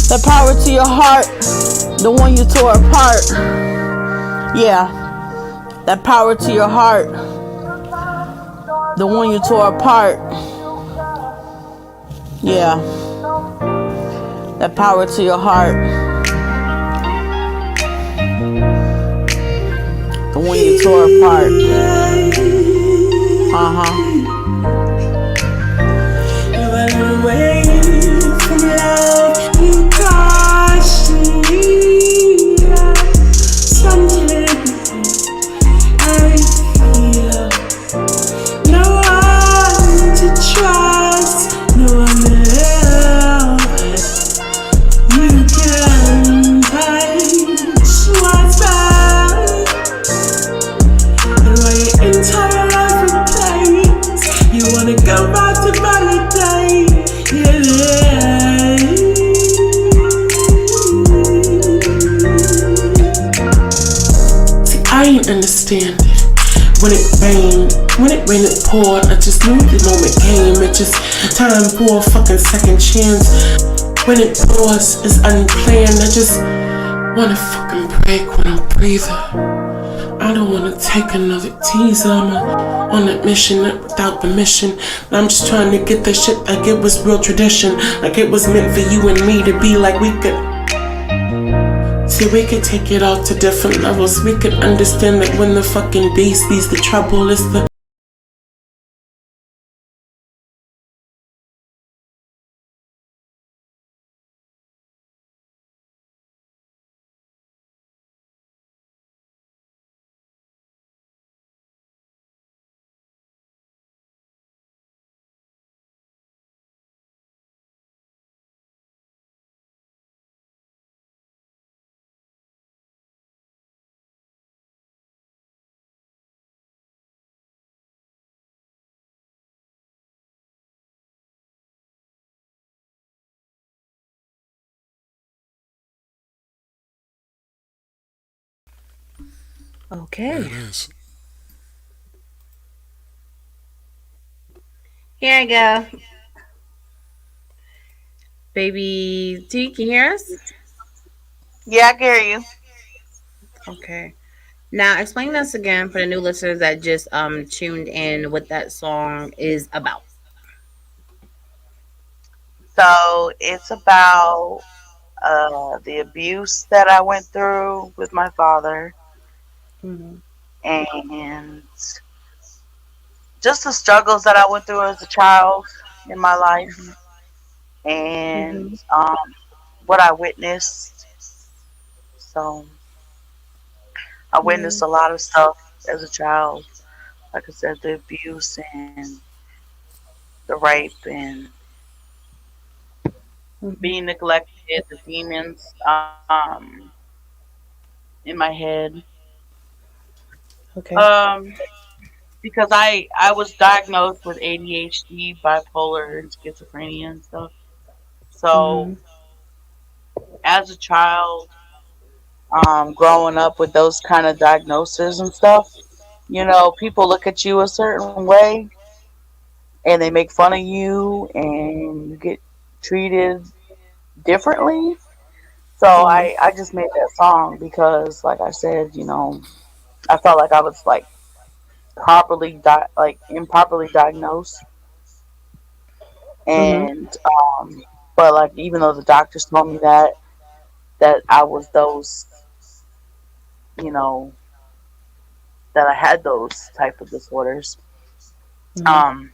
S2: that power to your heart, the one you tore apart, yeah, that power to your heart, the one you tore apart, yeah, that power to your heart, the one you tore apart.
S5: You run away from love, you cost me something I feel. No one to trust, no one else. You can touch what's back, and while your entire life replays, you wanna go back to validate. Yeah. See, I ain't understand it. When it rained, it poured. I just knew the moment came. It just time for a fucking second chance. When it pours, it's unplanned. I just wanna fucking break when I'm breathing. I don't wanna take another teaser. I'm on a mission without permission. I'm just trying to get that shit like it was real tradition. Like it was meant for you and me to be like we could See, we could take it all to different levels. We could understand that when the fucking beast leads the trouble, it's the
S3: There
S1: Okay.
S3: it is.
S1: Here I go. Baby T, can you hear us?
S4: Yeah, I can hear you.
S1: Okay. Now explain this again for the new listeners that just tuned in what that song is about.
S4: So it's about the abuse that I went through with my father,
S1: Mm-hmm.
S4: and just the struggles that I went through as a child in my life, and
S1: Mm-hmm.
S4: what I witnessed. So I
S1: Mm-hmm.
S4: witnessed a lot of stuff as a child. Like I said, the abuse and the rape and
S1: Mm-hmm.
S4: being neglected, the demons in my head.
S1: Okay.
S4: Um, because I was diagnosed with ADHD, bipolar, and schizophrenia and stuff.
S1: Mm-hmm.
S4: So as a child, growing up with those kind of diagnoses and stuff, people look at you a certain way and they make fun of you and you get treated differently. So
S1: Mm-hmm.
S4: I just made that song because, like I said, I felt like I was like improperly diagnosed,
S1: Mm-hmm.
S4: and but like even though the doctors told me that I was those, you know, that I had those type of disorders,
S1: Mm-hmm.
S4: um,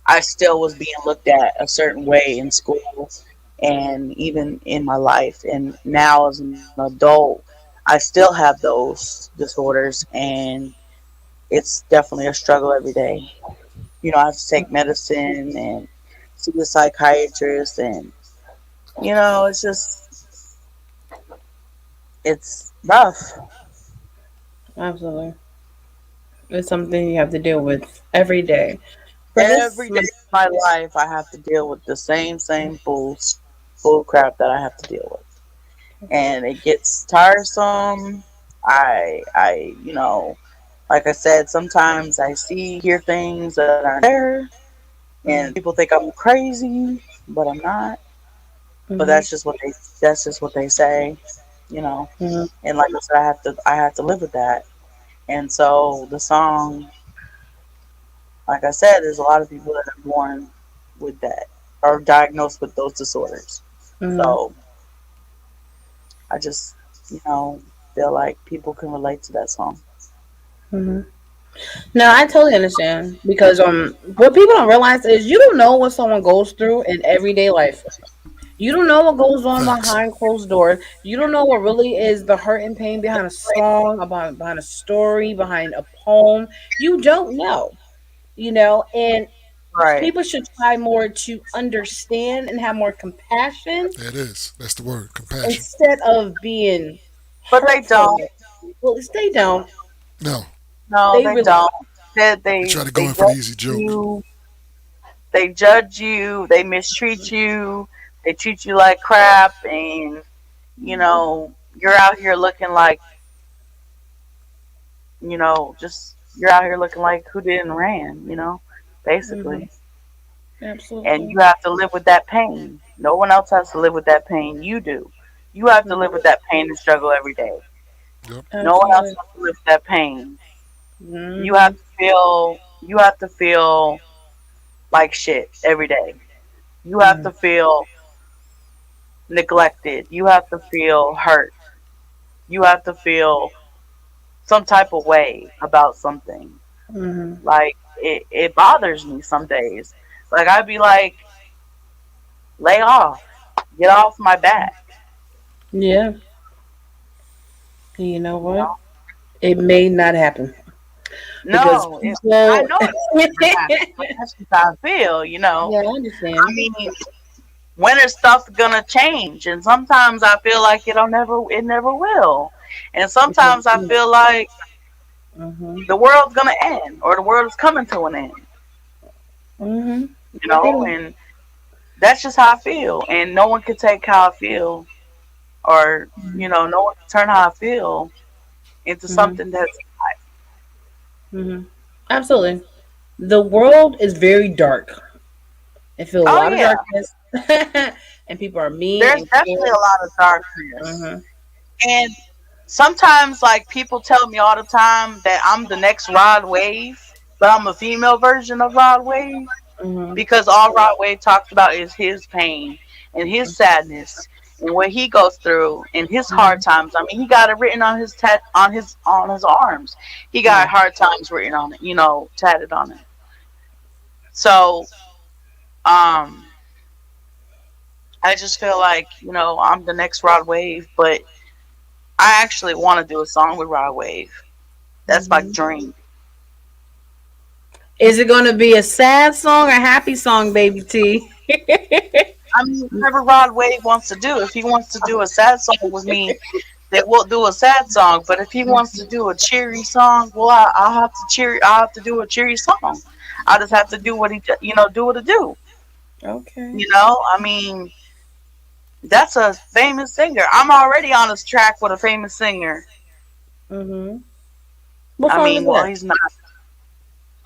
S4: I still was being looked at a certain way in school and even in my life. And now as an adult, I still have those disorders, and it's definitely a struggle every day. I have to take medicine and see the psychiatrist, and it's just it's rough.
S1: Absolutely. It's something you have to deal with every day. For
S4: Every
S1: this,
S4: day of my life, I have to deal with the same bull crap that I have to deal with, and it gets tiresome. Like I said, sometimes I hear things that aren't there, and people think I'm crazy, but I'm not. But
S1: mm-hmm.
S4: that's just what they say, you know.
S1: Mm-hmm.
S4: And like I said, I have to live with that. And so the song, like I said, there's a lot of people that are born with that or diagnosed with those disorders.
S1: Mm-hmm.
S4: So I just, you know, feel like people can relate to that song.
S1: Mm-hmm. No, I totally understand because what people don't realize is you don't know what someone goes through in everyday life. You don't know what goes on
S3: Facts.
S1: behind closed doors. You don't know what really is the hurt and pain behind a song, behind a story, behind a poem. You don't know, and
S4: Right.
S1: people should try more to understand and have more compassion
S3: That is. That's the word. Compassion.
S1: instead of being
S4: But they don't.
S1: hurtful. Well, if they don't.
S3: No.
S4: No,
S1: They
S4: they
S1: really
S4: don't. They
S3: They
S4: they
S3: try to go
S4: they
S3: in for the
S4: judge
S3: easy joke.
S4: you. They judge you. They mistreat you. They treat you like crap, and you're out here looking like just you're out here looking like who didn't ran.
S1: hmm
S4: Basically, and
S1: absolutely.
S4: you have to live with that pain. No one else has to live with that pain. You do. You have to live with that pain and struggle every day.
S3: Yep.
S4: No one else
S1: Absolutely.
S4: has to live with that pain.
S1: hmm
S4: You have to feel like shit every day. You have
S1: hmm
S4: to feel neglected. You have to feel hurt. you have to feel some type of way about something.
S1: Mhm.
S4: Like it bothers me some days. Like I'd be like, lay off, get off my back.
S1: Yeah. You know
S4: You
S1: what?
S4: know?
S1: It may not happen because
S4: No, I
S1: people.
S4: know it will never happen, but that's just how I feel.
S1: Yeah, I
S4: I
S1: understand.
S4: mean, when is stuff gonna change? And sometimes I feel like it never will. And
S1: Because.
S4: sometimes I feel like
S1: Mhm.
S4: the world's gonna end or the world is coming to an end.
S1: Mhm. It'll.
S4: And that's just how I feel. And no one can take how I feel, or no one can turn how I feel into
S1: Mhm.
S4: something that's
S1: Mhm. Absolutely. The world is very dark. It feels a
S4: oh
S1: lot of
S4: yeah.
S1: darkness, and people are mean
S4: There's
S1: and
S4: definitely a
S1: cruel.
S4: lot of darkness.
S1: Mhm.
S4: And sometimes like people tell me all the time that I'm the next Rod Wave, but I'm a female version of Rod Wave
S1: Mhm.
S4: because all Rod Wave talks about is his pain and his sadness and what he goes through and his hard
S1: Mhm.
S4: times. I mean, he got it written on his arms. He got
S1: Yeah.
S4: hard times written on it, tatted on it. So, um, I just feel like I'm the next Rod Wave, but I actually want to do a song with Rod Wave. That's my
S1: Mhm.
S4: dream.
S1: Is it going to be a sad song or happy song, baby T?
S4: I mean, whatever Rod Wave wants to do. If he wants to do a sad song with me, then we'll do a sad song. But if he wants to do a cheery song, well, I'll have to cheer. I'll have to do a cheery song. I just have to do what do what he do.
S1: Okay.
S4: I mean, that's a famous singer. I'm already on this track with a famous singer.
S1: Mhm. What
S4: I
S1: song is
S4: mean, well,
S1: that?
S4: he's not.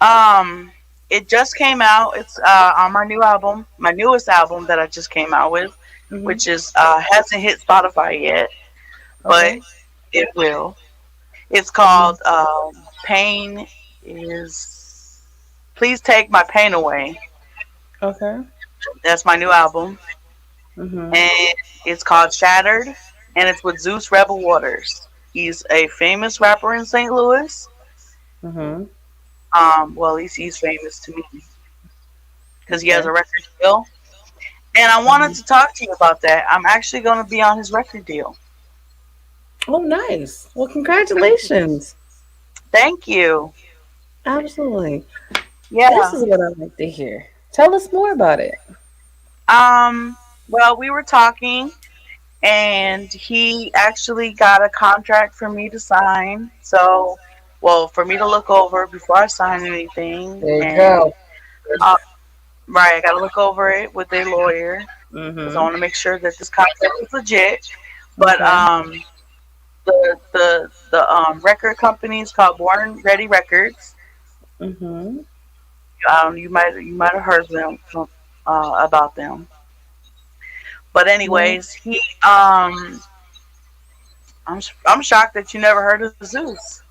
S4: Um, it just came out. It's on my new album, my newest album that I just came out with,
S1: Mhm.
S4: which is hasn't hit Spotify yet, but
S1: Okay.
S4: it will. It's
S1: Mhm.
S4: called Pain is Please Take My Pain Away.
S1: Okay.
S4: That's my new album.
S1: Mhm.
S4: And it's called Shattered and it's with Zeus Rebel Waters. He's a famous rapper in St. Louis.
S1: Mhm.
S4: Well, at least he's famous to me because he has
S1: Okay.
S4: a record deal. And I wanted
S1: Mhm.
S4: to talk to you about that. I'm actually going to be on his record deal.
S1: Oh, nice. Well, congratulations.
S4: Thank you.
S1: Absolutely. This
S4: Yeah.
S1: is what I like to hear. Tell us more about it.
S4: Um. Well, we were talking, and he actually got a contract for me to sign. So, well, for me to look over before I sign anything,
S1: There you
S4: and
S1: go.
S4: uh, right, I got to look over it with a lawyer because I
S1: Mhm.
S4: want to make sure that this contract is legit. But
S1: Okay.
S4: the record company is called Born Ready Records.
S1: Mhm.
S4: You might have heard them about them. But
S1: Yeah.
S4: anyways, I'm shocked that you never heard of Zeus.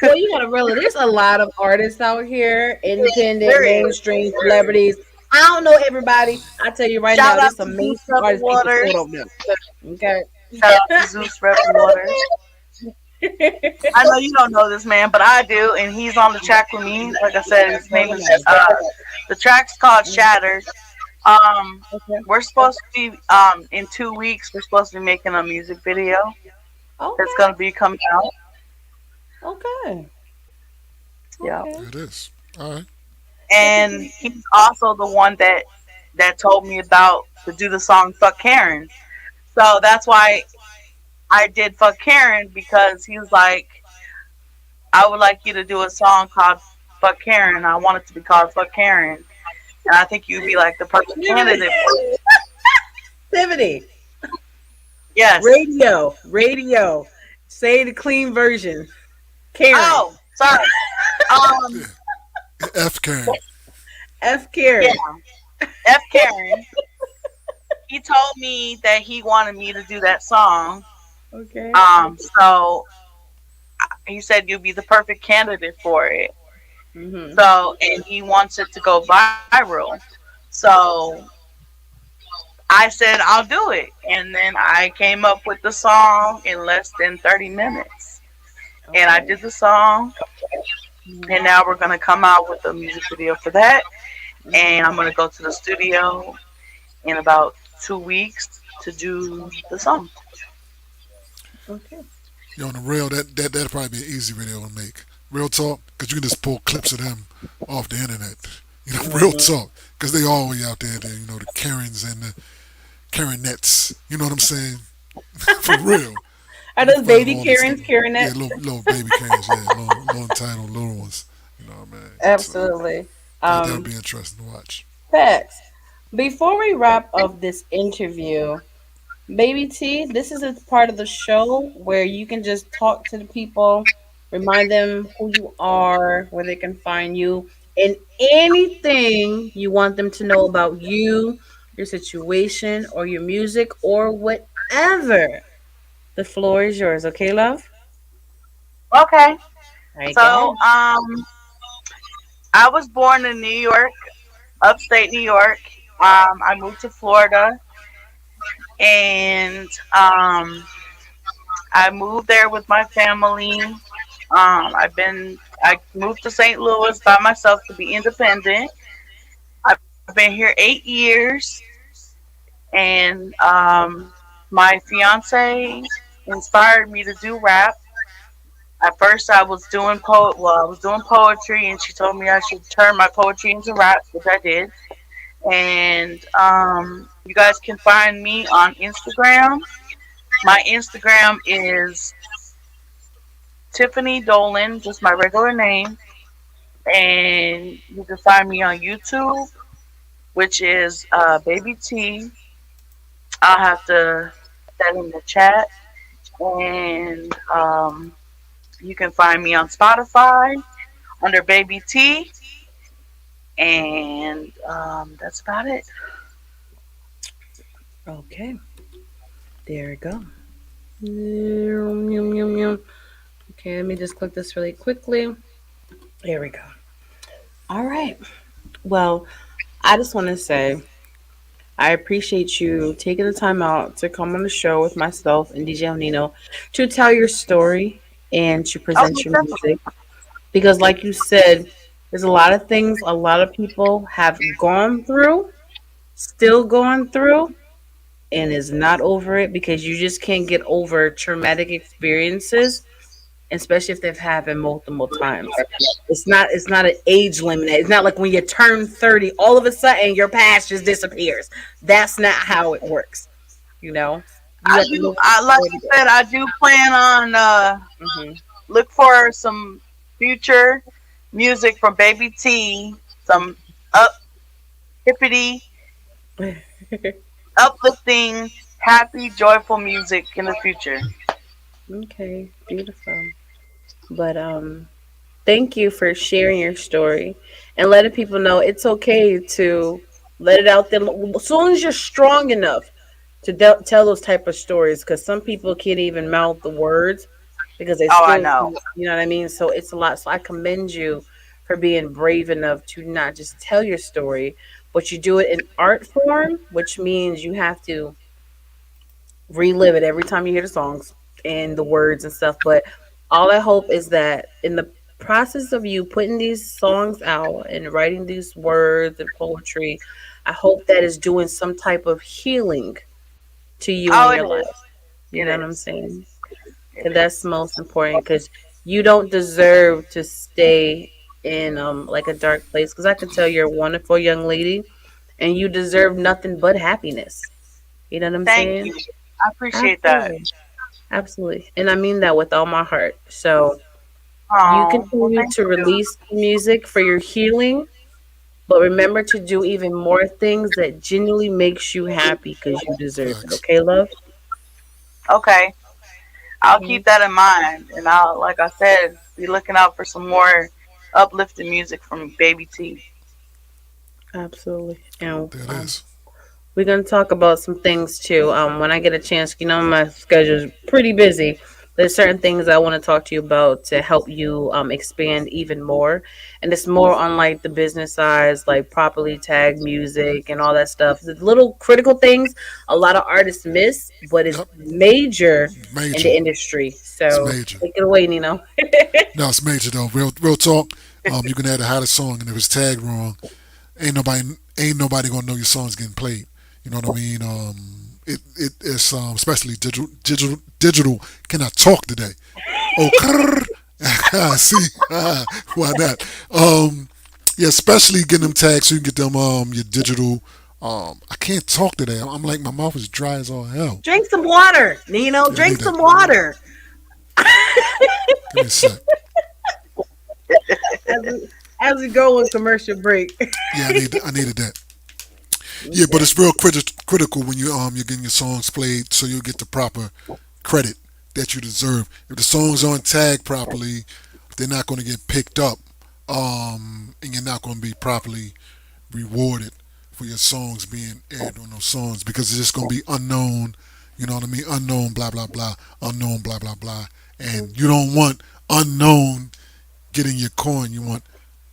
S1: Well, you gotta realize there's a lot of artists out here, independent,
S4: There is.
S1: mainstream celebrities. I don't know everybody. I tell you right now,
S4: Shout
S1: there's
S4: out
S1: some
S4: to Zeus
S1: mainstream
S4: Rebel
S1: artists people still
S4: Waters.
S1: don't know. Okay.
S4: Shout out to Zeus Rebel Waters. I know you don't know this man, but I do, and he's on the track with me. Like I said, his name
S1: Very
S4: is
S1: nice.
S4: the track's called Shattered. Um,
S1: Okay.
S4: we're supposed to be in 2 weeks. We're supposed to be making a music video that's
S1: Okay.
S4: gonna be coming out.
S1: Okay.
S4: Yeah,
S1: Okay.
S3: It is. All right.
S1: Look at
S4: and
S1: you.
S4: he's also the one that told me about to do the song "Fuck Karen." So that's why I did "Fuck Karen" because he was like, "I would like you to do a song called "Fuck Karen." I want it to be called "Fuck Karen," and I think you'd be like the perfect candidate for it.
S1: Tiffany.
S4: Yes.
S1: Radio. Radio. Say the clean version. Karen.
S4: Oh, sorry. Um,
S3: F Karen.
S1: F.
S4: yeah,
S1: Karen.
S4: F. Karen. He told me that he wanted me to do that song.
S1: Okay.
S4: So he said you'd be the perfect candidate for it.
S1: Mm-hmm.
S4: So, and he wants it to go viral. So I said I'll do it, and then I came up with the song in less than 30 minutes. And I
S1: Okay.
S4: did the song, and now we're gonna come out with a music video for that. And I'm gonna go to the studio in about 2 weeks to do the song.
S1: Okay.
S3: Yo, on the real, that'd probably be an easy video to make. Real talk, because you can just pull clips of them off the internet. You know, real
S1: Mhm.
S3: talk, because they all way out there. You know, the Karens and the Karenettes. You know what I'm saying? For real.
S1: Are
S3: You can
S1: those
S3: find them
S1: baby
S3: all this.
S1: Karens,
S3: Yeah,
S1: Karenettes?
S3: little baby Karens. Yeah, little entitled little ones. You know what I mean? So
S1: Absolutely.
S3: that'll be interesting to watch.
S1: Facts. Before we wrap up this interview, Baby T, this is a part of the show where you can just talk to the people, remind them who you are, where they can find you, and anything you want them to know about you, your situation, or your music, or whatever. The floor is yours, okay, love?
S4: Okay.
S1: All right,
S4: So,
S1: guys.
S4: I was born in New York, upstate New York. I moved to Florida, and I moved there with my family. I moved to St. Louis by myself to be independent. I've been here 8 years, and my fiance inspired me to do rap. At first, I was doing poetry, and she told me I should turn my poetry into rap, which I did. And you guys can find me on Instagram. My Instagram is Tiffany Dolan, just my regular name. And you can find me on YouTube, which is Baby T. I'll have to put that in the chat. And you can find me on Spotify under Baby T. And that's about it.
S1: Okay, there we go. Yum, yum, yum, yum. Okay, let me just click this really quickly. There we go. All right. Well, I just want to say I appreciate you taking the time out to come on the show with myself and DJ Nino to tell your story and to
S4: Oh,
S1: present
S4: most
S1: your
S4: definitely.
S1: music. Because, like you said, there's a lot of things a lot of people have gone through, still going through, and is not over it because you just can't get over traumatic experiences, especially if they've happened multiple times. It's not an age limit. It's not like when you turn 30, all of a sudden your past just disappears. That's not how it works. You know, you
S4: I
S1: have to
S4: do.
S1: live
S4: I like
S1: every
S4: I said,
S1: day.
S4: I do plan on look for some future music from Baby T, some up hippity,
S1: Hmm.
S4: uplifting, happy, joyful music in the future.
S1: Okay, beautiful. But thank you for sharing your story and letting people know it's okay to let it out there as long as you're strong enough to tell those type of stories because some people can't even mouth the words because they
S4: Oh, I
S1: still,
S4: know.
S1: you know what I mean? So it's a lot. So I commend you for being brave enough to not just tell your story, but you do it in art form, which means you have to relive it every time you hear the songs and the words and stuff. But all I hope is that in the process of you putting these songs out and writing these words and poetry, I hope that is doing some type of healing to you in
S4: Oh,
S1: your
S4: it
S1: life.
S4: is.
S1: You
S4: It
S1: know what I'm
S4: is.
S1: saying?
S4: It
S1: Because that's
S4: is.
S1: most important. Because you don't deserve to stay in like a dark place. Because I can tell you're a wonderful young lady, and you deserve nothing but happiness. You know what I'm
S4: Thank
S1: saying?
S4: you. I appreciate that.
S1: Absolutely. Absolutely. And I mean that with all my heart. So you
S4: Oh, well,
S1: continue
S4: thank
S1: to
S4: you.
S1: release music for your healing, but remember to do even more things that genuinely makes you happy because you deserve it.
S3: Facts.
S1: Okay, love?
S4: Okay, I'll
S1: Okay.
S4: keep that in mind, and I'll, like I said, be looking out for some more uplifting music from Baby T.
S1: Absolutely. And
S3: There it is.
S1: we're gonna talk about some things too. When I get a chance, my schedule's pretty busy. There's certain things I want to talk to you about to help you expand even more. And it's more on like the business sides, like properly tagged music and all that stuff. The little critical things a lot of artists miss, but it's
S3: Yep.
S1: major in
S3: Major.
S1: the industry.
S3: It's
S1: So
S3: major.
S1: take it away, Nino.
S3: No, it's major though. Real talk. You can add the hottest song, and if it's tagged wrong, ain't nobody ain't nobody gonna know your song's getting played. You know what I mean? It's especially digital cannot talk today. Oh, see, why not? Yeah, especially getting them tags so you can get them your digital. I can't talk today. I'm like my mouth is dry as all hell.
S1: Drink some water, Nino.
S3: Yeah, I need
S1: Drink
S3: that.
S1: some water.
S3: Give me a sec.
S1: As we go on commercial break.
S3: Yeah, I needed that. Yeah, but it's real critical when you're getting your songs played, so you'll get the proper credit that you deserve. If the songs aren't tagged properly, they're not going to get picked up, and you're not going to be properly rewarded for your songs being aired on those songs because it's just going to be unknown. You know what I mean? Unknown, blah blah blah, unknown, blah blah blah, and you don't want unknown getting your coin. You want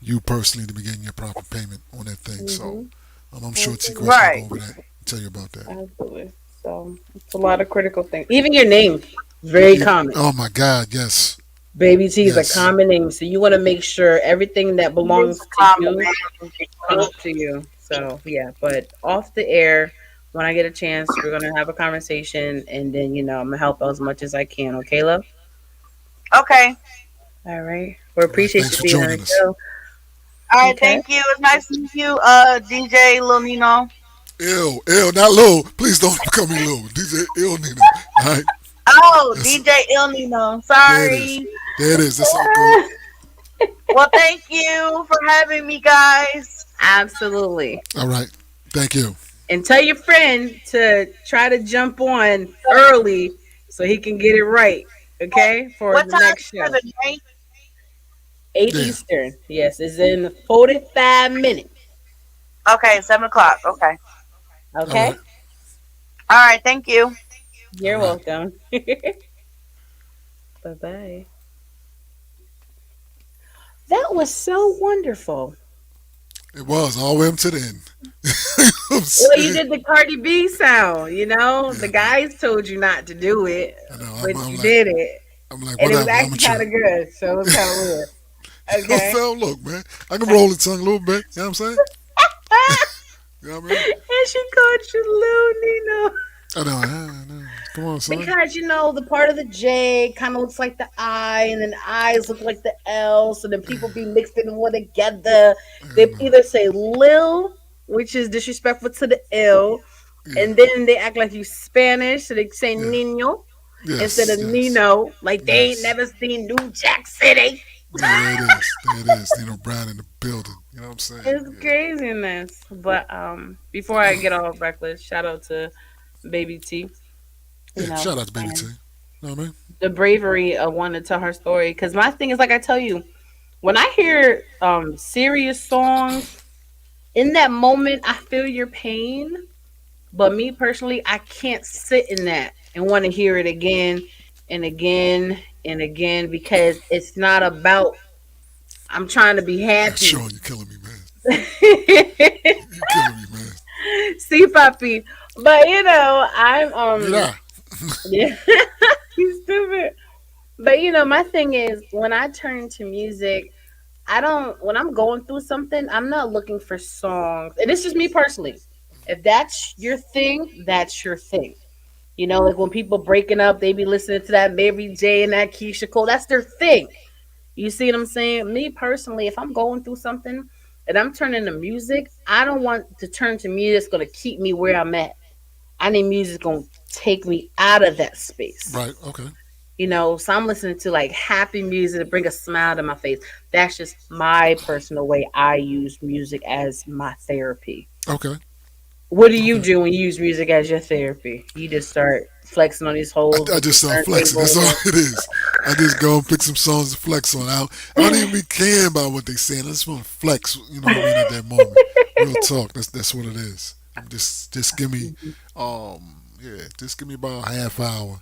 S3: you personally to be getting your proper payment on that thing. So.
S1: Hmm.
S3: I'm sure TQuest will
S4: Right.
S3: go over that and tell you about that.
S1: Absolutely. So it's a lot of critical things. Even your name, very common.
S3: Oh my God, yes,
S1: Baby T is a
S3: yes,
S1: common name, so you want to make sure everything that belongs
S4: It's
S1: to
S4: common.
S1: you comes to you. So yeah, but off the air, when I get a chance, we're gonna have a conversation, and then I'm gonna help out as much as I can. Okay, love.
S4: Okay.
S1: All right. We
S3: All right,
S1: appreciate
S3: thanks
S1: you
S3: for
S1: being on the
S3: joining us.
S1: show.
S4: All right.
S1: Okay.
S4: Thank you. It's nice to meet you, DJ Lil Nino.
S3: Ill, not Lil. Please don't call me Lil. DJ Ill Nino. All right,
S4: Oh,
S3: that's
S4: DJ Il Nino.
S3: there it is.
S4: Sorry.
S3: There it is. That's all good.
S4: Well, thank you for having me, guys.
S1: Absolutely.
S3: All right, thank you.
S1: And tell your friend to try to jump on early so he can get it right. Okay, for
S4: What
S1: the
S4: time
S1: next
S4: is
S1: show.
S4: it, Nate?
S1: 8
S3: Yeah.
S1: Eastern. Yes, it's in 45 minutes.
S4: Okay, 7 o'clock. Okay.
S3: All right,
S1: Okay?
S4: All right. Thank you.
S3: all
S1: You're
S3: right.
S1: welcome. Bye bye. That was so wonderful.
S3: It was all the way up to the end. I'm
S1: Well, you
S3: saying.
S1: did the Cardi B sound,
S3: Yeah,
S1: The guys told you not to do it,
S3: I know.
S1: but
S3: I'm
S1: you
S3: like,
S1: did it.
S3: I'm like,
S1: And it was
S3: whatever. I'm a
S1: actually kind
S3: chill.
S1: of good. So it was kind of weird. Okay?
S3: So look, man, I can roll the tongue a little bit. You know what I'm saying? You know what I mean?
S1: And she called you Lil Nino.
S3: I know. Come on, son.
S1: Because the part of the J kind of looks like the I, and then the I's look like the L, so then people be mixing them all together.
S3: I
S1: They
S3: know.
S1: either say Lil, which is disrespectful to the L,
S3: Yeah.
S1: and then they act like you Spanish, so they say
S3: Yeah.
S1: Nino instead
S3: Yes.
S1: of
S3: Yes.
S1: Nino, like they ain't
S3: Yes.
S1: never seen New Jack City.
S3: Yeah, there it is. There it is. Nino Brown in the building. You know what I'm saying?
S1: It's craziness. But before I get all reckless, shout out to Baby T,
S3: Yeah. Shout out to Baby T.
S1: and
S3: You know what I mean?
S1: the bravery of wanting to tell her story. Because my thing is, like I tell you, when I hear serious songs, in that moment, I feel your pain. But me personally, I can't sit in that and want to hear it again and again and again because it's not about. I'm trying to be
S3: Yeah,
S1: happy.
S3: Sean, you're killing me, man. You're killing me, man.
S1: See, puppy. But I'm
S3: Mira.
S1: yeah, he's stupid. But my thing is when I turn to music, I don't when I'm going through something, I'm not looking for songs. And it's just me personally. If that's your thing, that's your thing. Like when people breaking up, they be listening to that Mary J and that Keisha Cole. That's their thing. You see what I'm saying? Me personally, if I'm going through something and I'm turning to music, I don't want to turn to music that's gonna keep me where I'm at. I need music gonna take me out of that space.
S3: Right. Okay.
S1: So I'm listening to like happy music to bring a smile to my face. That's just my personal way I use music as my therapy.
S3: Okay.
S1: What do you
S3: Okay.
S1: do when you use music as your therapy? You just start flexing on these holes
S3: I
S1: with the
S3: just start flexing.
S1: turntable.
S3: That's all it is. I just go and pick some songs to flex on. I don't even be caring about what they saying. I just want to flex. You know what I mean? At that moment, real talk. That's what it is. Just give me, yeah, just give me about a half hour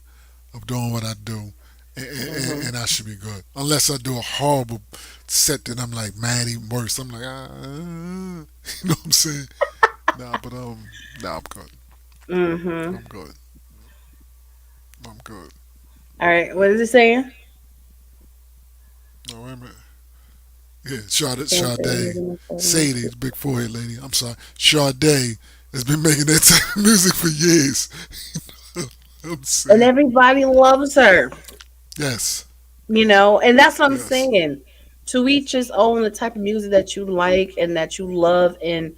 S3: of doing what I do,
S1: Hmm.
S3: and I should be good. Unless I do a horrible set that I'm like mad even worse. I'm like, you know what I'm saying? Nah, I'm good.
S1: Hmm.
S3: I'm good. I'm good.
S1: All right. What is it saying?
S3: No, wait a minute. Yeah, Sade,
S1: Can't say
S3: Sade,
S1: anything before the
S3: Sadie,
S1: music.
S3: the big forehead lady. I'm sorry, Sade has been making that type of music for years. I'm
S1: And
S3: saying,
S1: everybody loves her,
S3: yes,
S1: and that's what I'm
S3: yes,
S1: saying. To each his own, the type of music that you like and that you love, and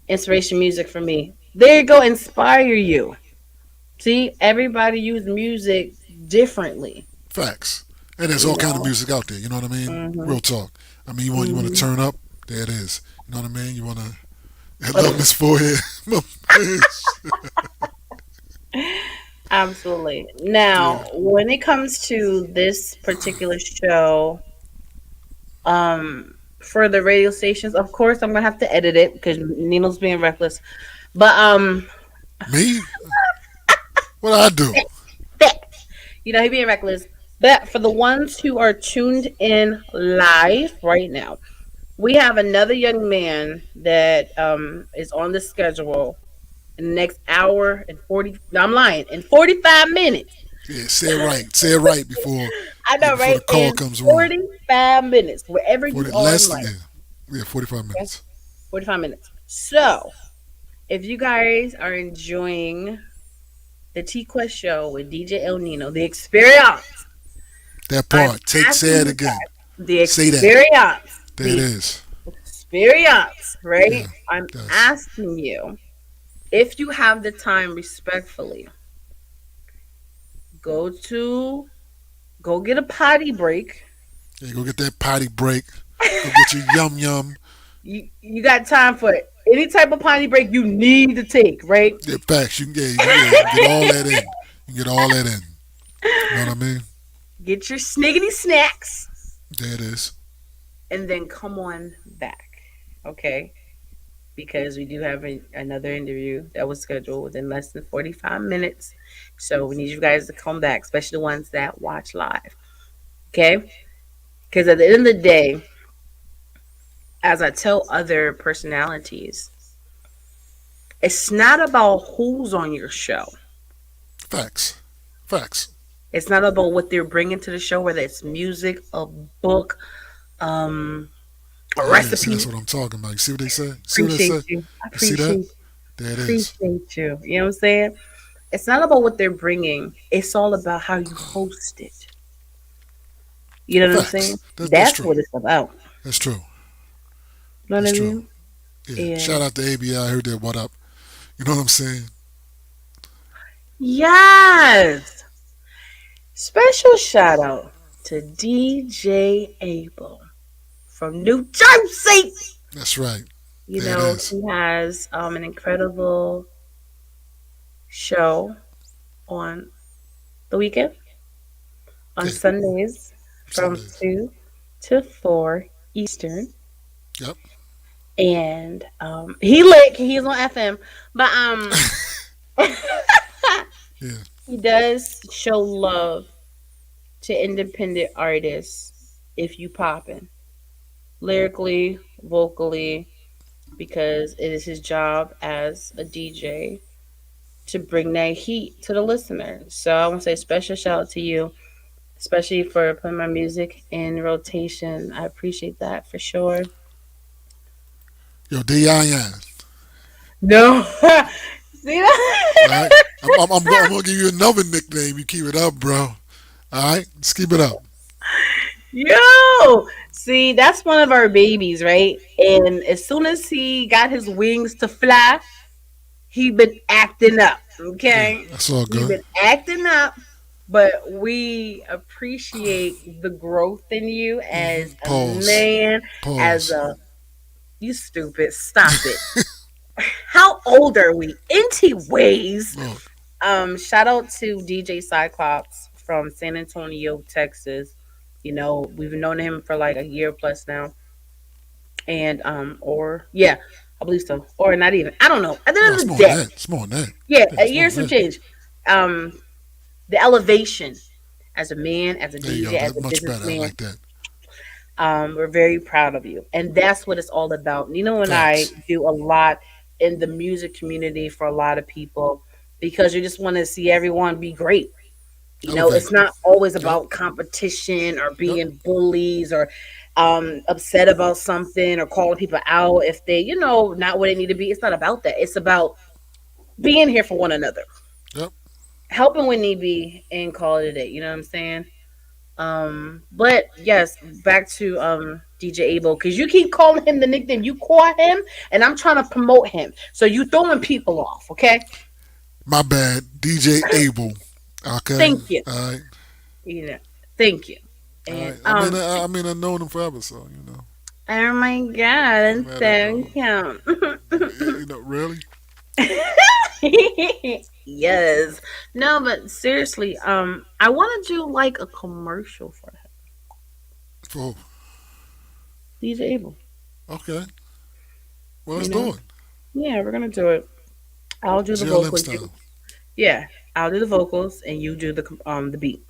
S1: inspiration music for me. There you go, inspire you. See, everybody use music differently,
S3: facts. And there's
S1: you
S3: all kind of
S1: know.
S3: music out there. You know what I mean?
S1: Hmm.
S3: Real talk. I mean, you want to
S1: Hmm.
S3: turn up? There it is. You know what I mean? You want to I love his forehead. My man.
S1: Absolutely.
S3: Yeah.
S1: Now, when it comes to this particular show, for the radio stations, of course, I'm gonna have to edit it because Nino's being reckless. But
S3: Me? What I do?
S1: he being reckless. But for the ones who are tuned in live right now, we have another young man that is on the schedule in the next hour and 40. No, I'm lying. In 45 minutes.
S3: Yeah, say it right. Say it right before
S1: I know,
S3: before
S1: right?
S3: the call
S1: In
S3: comes wrong.
S1: 45 minutes, wherever you
S3: 40
S1: are in
S3: less than
S1: life.
S3: yeah. Yeah, 45
S1: Okay?
S3: minutes.
S1: 45 minutes. So, if you guys are enjoying the T Quest show with DJ El Nino, the experience,
S3: That
S1: I'm
S3: part. Take say
S1: asking
S3: it
S1: you
S3: again.
S1: guys, the
S3: Say that.
S1: experience,
S3: There it
S1: the
S3: is.
S1: experience, right?
S3: Yeah.
S1: I'm
S3: Yes.
S1: asking you, if you have the time, respectfully, go to, go get a potty break.
S3: Yeah, go get that potty break. Go get your yum yum.
S1: You got time for any type of potty break you need to take, right?
S3: Yeah, facts. You can get all that in. You can get all that in. You know what I mean?
S1: Get your sniggity snacks
S3: There it is.
S1: and then come on back, okay? Because we do have another interview that was scheduled within less than 45 minutes. So we need you guys to come back, especially the ones that watch live, okay? Because at the end of the day, as I tell other personalities, it's not about who's on your show.
S3: Facts. Facts.
S1: It's not about what they're bringing to the show, whether it's music, a book, um, a
S3: Yeah, see,
S1: recipe.
S3: that's what I'm talking about. You see what they say? See what they
S1: Appreciate
S3: say?
S1: you. I
S3: You see that?
S1: appreciate
S3: There it is.
S1: appreciate you. You know what I'm saying? It's not about what they're bringing. It's all about how you host it. You know what I'm saying?
S3: Facts. That's
S1: That's
S3: true.
S1: what it's about.
S3: That's true.
S1: You know what
S3: That's
S1: I
S3: true.
S1: mean?
S3: Yeah.
S1: And
S3: Shout out to ABI. I heard that. What up? You know what I'm saying?
S1: yes, special shout out to DJ Abel from New Jersey.
S3: That's right.
S1: You
S3: There it
S1: know,
S3: is.
S1: he has an incredible show on the weekend on
S3: Yeah.
S1: Sundays from
S3: Sundays.
S1: 2 to 4 Eastern.
S3: Yep.
S1: And he lit, he's on FM, but
S3: Yeah.
S1: he does show love to independent artists if you poppin' lyrically, vocally, because it is his job as a DJ to bring that heat to the listener. So I want to say special shout out to you, especially for putting my music in rotation. I appreciate that for sure.
S3: Yo, D.I.N.
S1: No, see
S3: All right.
S1: that?
S3: I'm going to give you another nickname. You keep it up, bro. All right. Let's keep it up.
S1: Yo, see, that's one of our babies, right? And as soon as he got his wings to fly, he been acting up.
S3: Yeah.
S1: Okay,
S3: That's all
S1: he
S3: good.
S1: been acting up, but we appreciate the growth in you as a
S3: Pause.
S1: man, as
S3: Pause.
S1: a you stupid. Stop it. How old are we? Inty ways.
S3: Look.
S1: Shout out to DJ Cyclops from San Antonio, Texas. We've known him for like a year plus now. And or yeah, I believe so. Or not even. I don't know. At the
S3: No,
S1: end
S3: it's
S1: of the
S3: more than
S1: day.
S3: that. It's more than that.
S1: Yeah,
S3: Yeah,
S1: a
S3: it's more
S1: year
S3: than
S1: some
S3: that.
S1: change. Um the elevation as a man, as a
S3: There you
S1: DJ,
S3: go.
S1: as
S3: That's
S1: a
S3: much better. I
S1: businessman.
S3: like that.
S1: We're very proud of you. And that's what it's all about. Nino and I
S3: Facts.
S1: do a lot in the music community for a lot of people because you just want to see everyone be great. You know,
S3: Elevate.
S1: it's not always
S3: Yep.
S1: about competition or
S3: Yep.
S1: being bullies or upset about something or calling people out if they, not what they need to be. It's not about that. It's about being here for one another,
S3: Yep.
S1: helping when need be, and call it a day. You know what I'm saying? But yes, back to DJ Abel because you keep calling him the nickname. You call him, and I'm trying to promote him. So you throwing people off, okay?
S3: My bad. DJ Abel. Okay.
S1: Thank you.
S3: All right.
S1: You know, thank you.
S3: All
S1: And
S3: right. I mean, I've known him forever, so
S1: oh my
S3: no
S1: god,
S3: matter,
S1: thank you.
S3: really.
S1: Yes. No, but seriously, I want to do like a commercial for him.
S3: Oh,
S1: DJ Abel.
S3: okay. Well,
S1: You
S3: let's do
S1: know?
S3: it.
S1: Yeah, we're gonna do it. I'll do the
S3: GLM
S1: vocals.
S3: style.
S1: Yeah, I'll do the vocals, and you do the beat.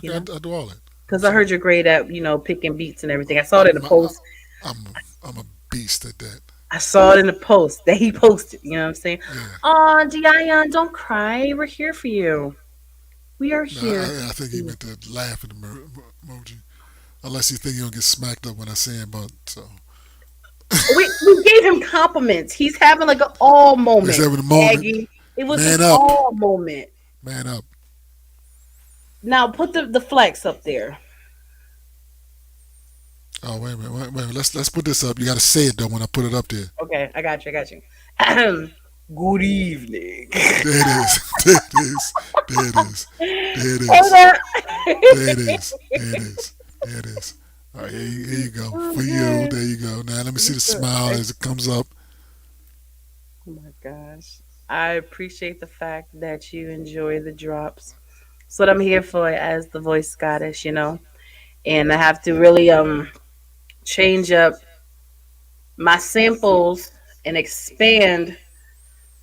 S1: You
S3: Okay,
S1: know,
S3: I do all that.
S1: because I
S3: So
S1: heard you're great at picking beats and everything. I saw it in the
S3: I'm a,
S1: post.
S3: I'm a beast at that.
S1: I saw it in the post that he posted. You know what I'm saying?
S3: Yeah.
S1: Oh, Diane, don't cry. We're here for you. We are
S3: No,
S1: here.
S3: I think he meant to laugh at the emoji. Unless you think you'll get smacked up when I say him, but so
S1: We gave him compliments. He's having like an all
S3: he's
S1: moment.
S3: having a moment.
S1: Aggie. It was an
S3: Man up,
S1: all moment.
S3: man up.
S1: Now put the flex up there.
S3: Oh wait a minute, wait a minute. Let's put this up. You got to say it though when I put it up there.
S1: Okay, I got you. I got you. Good evening.
S3: There it is. There it is. There it is. There it
S1: Hold
S3: is.
S1: on.
S3: There it is. There it is. There it is. All right, here you go.
S1: Oh
S3: For you,
S1: god.
S3: there you go. Now let me see the
S1: You're so
S3: smile as it comes up.
S1: Oh my gosh. I appreciate the fact that you enjoy the drops. That's what I'm here for as the voice goddess. And I have to really change up my samples and expand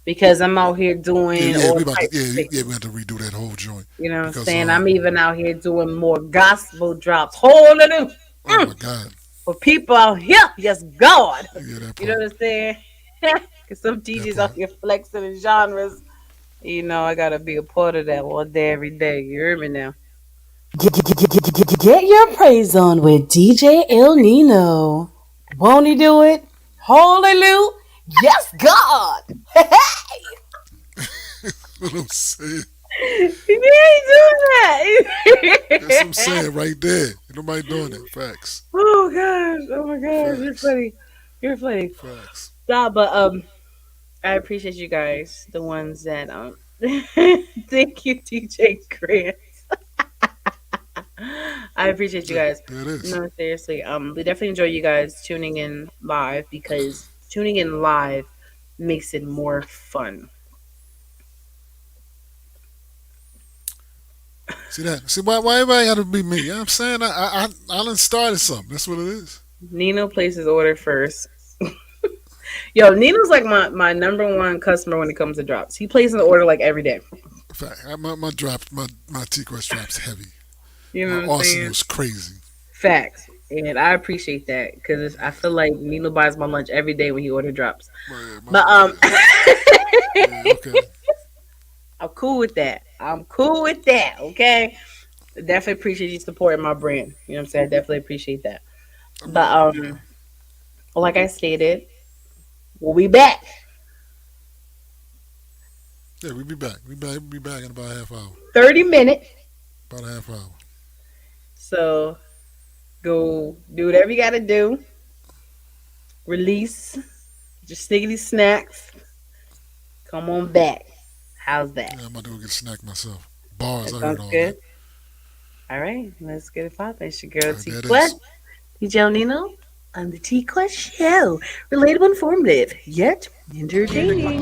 S1: because I'm out here
S3: Yeah,
S1: doing
S3: yeah,
S1: all
S3: we about to
S1: types of
S3: yeah, we
S1: things.
S3: have to redo that whole joint
S1: You know what I'm
S3: because
S1: saying? I'm even out here doing more gospel drops. Hallelujah.
S3: oh my god,
S1: For people out here, yes, God.
S3: yeah, that
S1: You know
S3: part,
S1: what I'm saying? Because some
S3: that
S1: DJs out
S3: part.
S1: here flexing in genres. I gotta be a part of that all day, every day. You hear me now?
S2: Get your praise on with DJ El Nino. Won't he do it? Hallelujah. Yes, God.
S3: What I'm saying,
S1: He ain't doing
S3: that's what I'm
S1: that.
S3: saying right there. Ain't nobody doing it. Facts,
S1: Oh gosh! Oh my gosh! You're
S3: facts,
S1: funny. You're funny.
S3: facts.
S1: Nah, but I appreciate you guys, the ones that thank you, DJ Grant. I appreciate you
S3: Yeah,
S1: guys.
S3: there it is.
S1: No, seriously. We definitely enjoy you guys tuning in live because tuning in live makes it more fun.
S3: See that? See why everybody got to be me? You know what I'm saying? I done started something. That's what it is.
S1: Nino places order first. Yo, Nino's like my number one customer when it comes to drops. He places an order like every day.
S3: Fact. My drops, my TQuest drops heavy.
S1: You
S3: My
S1: know what I'm saying?
S3: arsenal's crazy.
S1: Facts. And I appreciate that because I feel like Nino buys my lunch every day when he order drops.
S3: My
S1: But
S3: bad. Yeah, okay.
S1: I'm cool with that. I'm cool with that. Okay. Definitely appreciate you supporting my brand. You know what I'm saying? I definitely appreciate that.
S3: I
S1: But
S3: mean,
S1: like I stated, we'll be back.
S3: yeah, we be back. We'll be back in about a half hour.
S1: 30 minutes.
S3: About a half hour.
S1: So go do whatever you gotta do. Release. Get your sniggity snacks. Come on back. How's that?
S3: Yeah, I'm about to go get a snack myself. Bars,
S1: That
S3: I heard
S1: sounds
S3: all that.
S1: good. All right, let's get it poppin'. It's your girl
S3: All right,
S1: T
S3: there it
S1: Quest,
S3: is.
S1: DJ Nino on the T Quest Show. Relatable, informative, yet entertaining.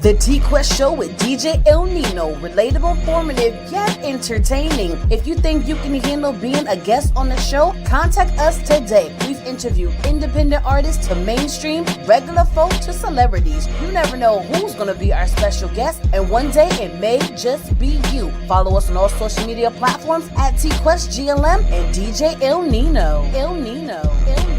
S2: The TQuest Show with DJ El Nino. Relatable, informative, yet entertaining. If you think you can handle being a guest on the show, contact us today. We've interviewed independent artists to mainstream, regular folk to celebrities. You never know who's going to be our special guest, and one day it may just be you. Follow us on all social media platforms at TQuestGLM and DJ El Nino. El Nino. El Nino.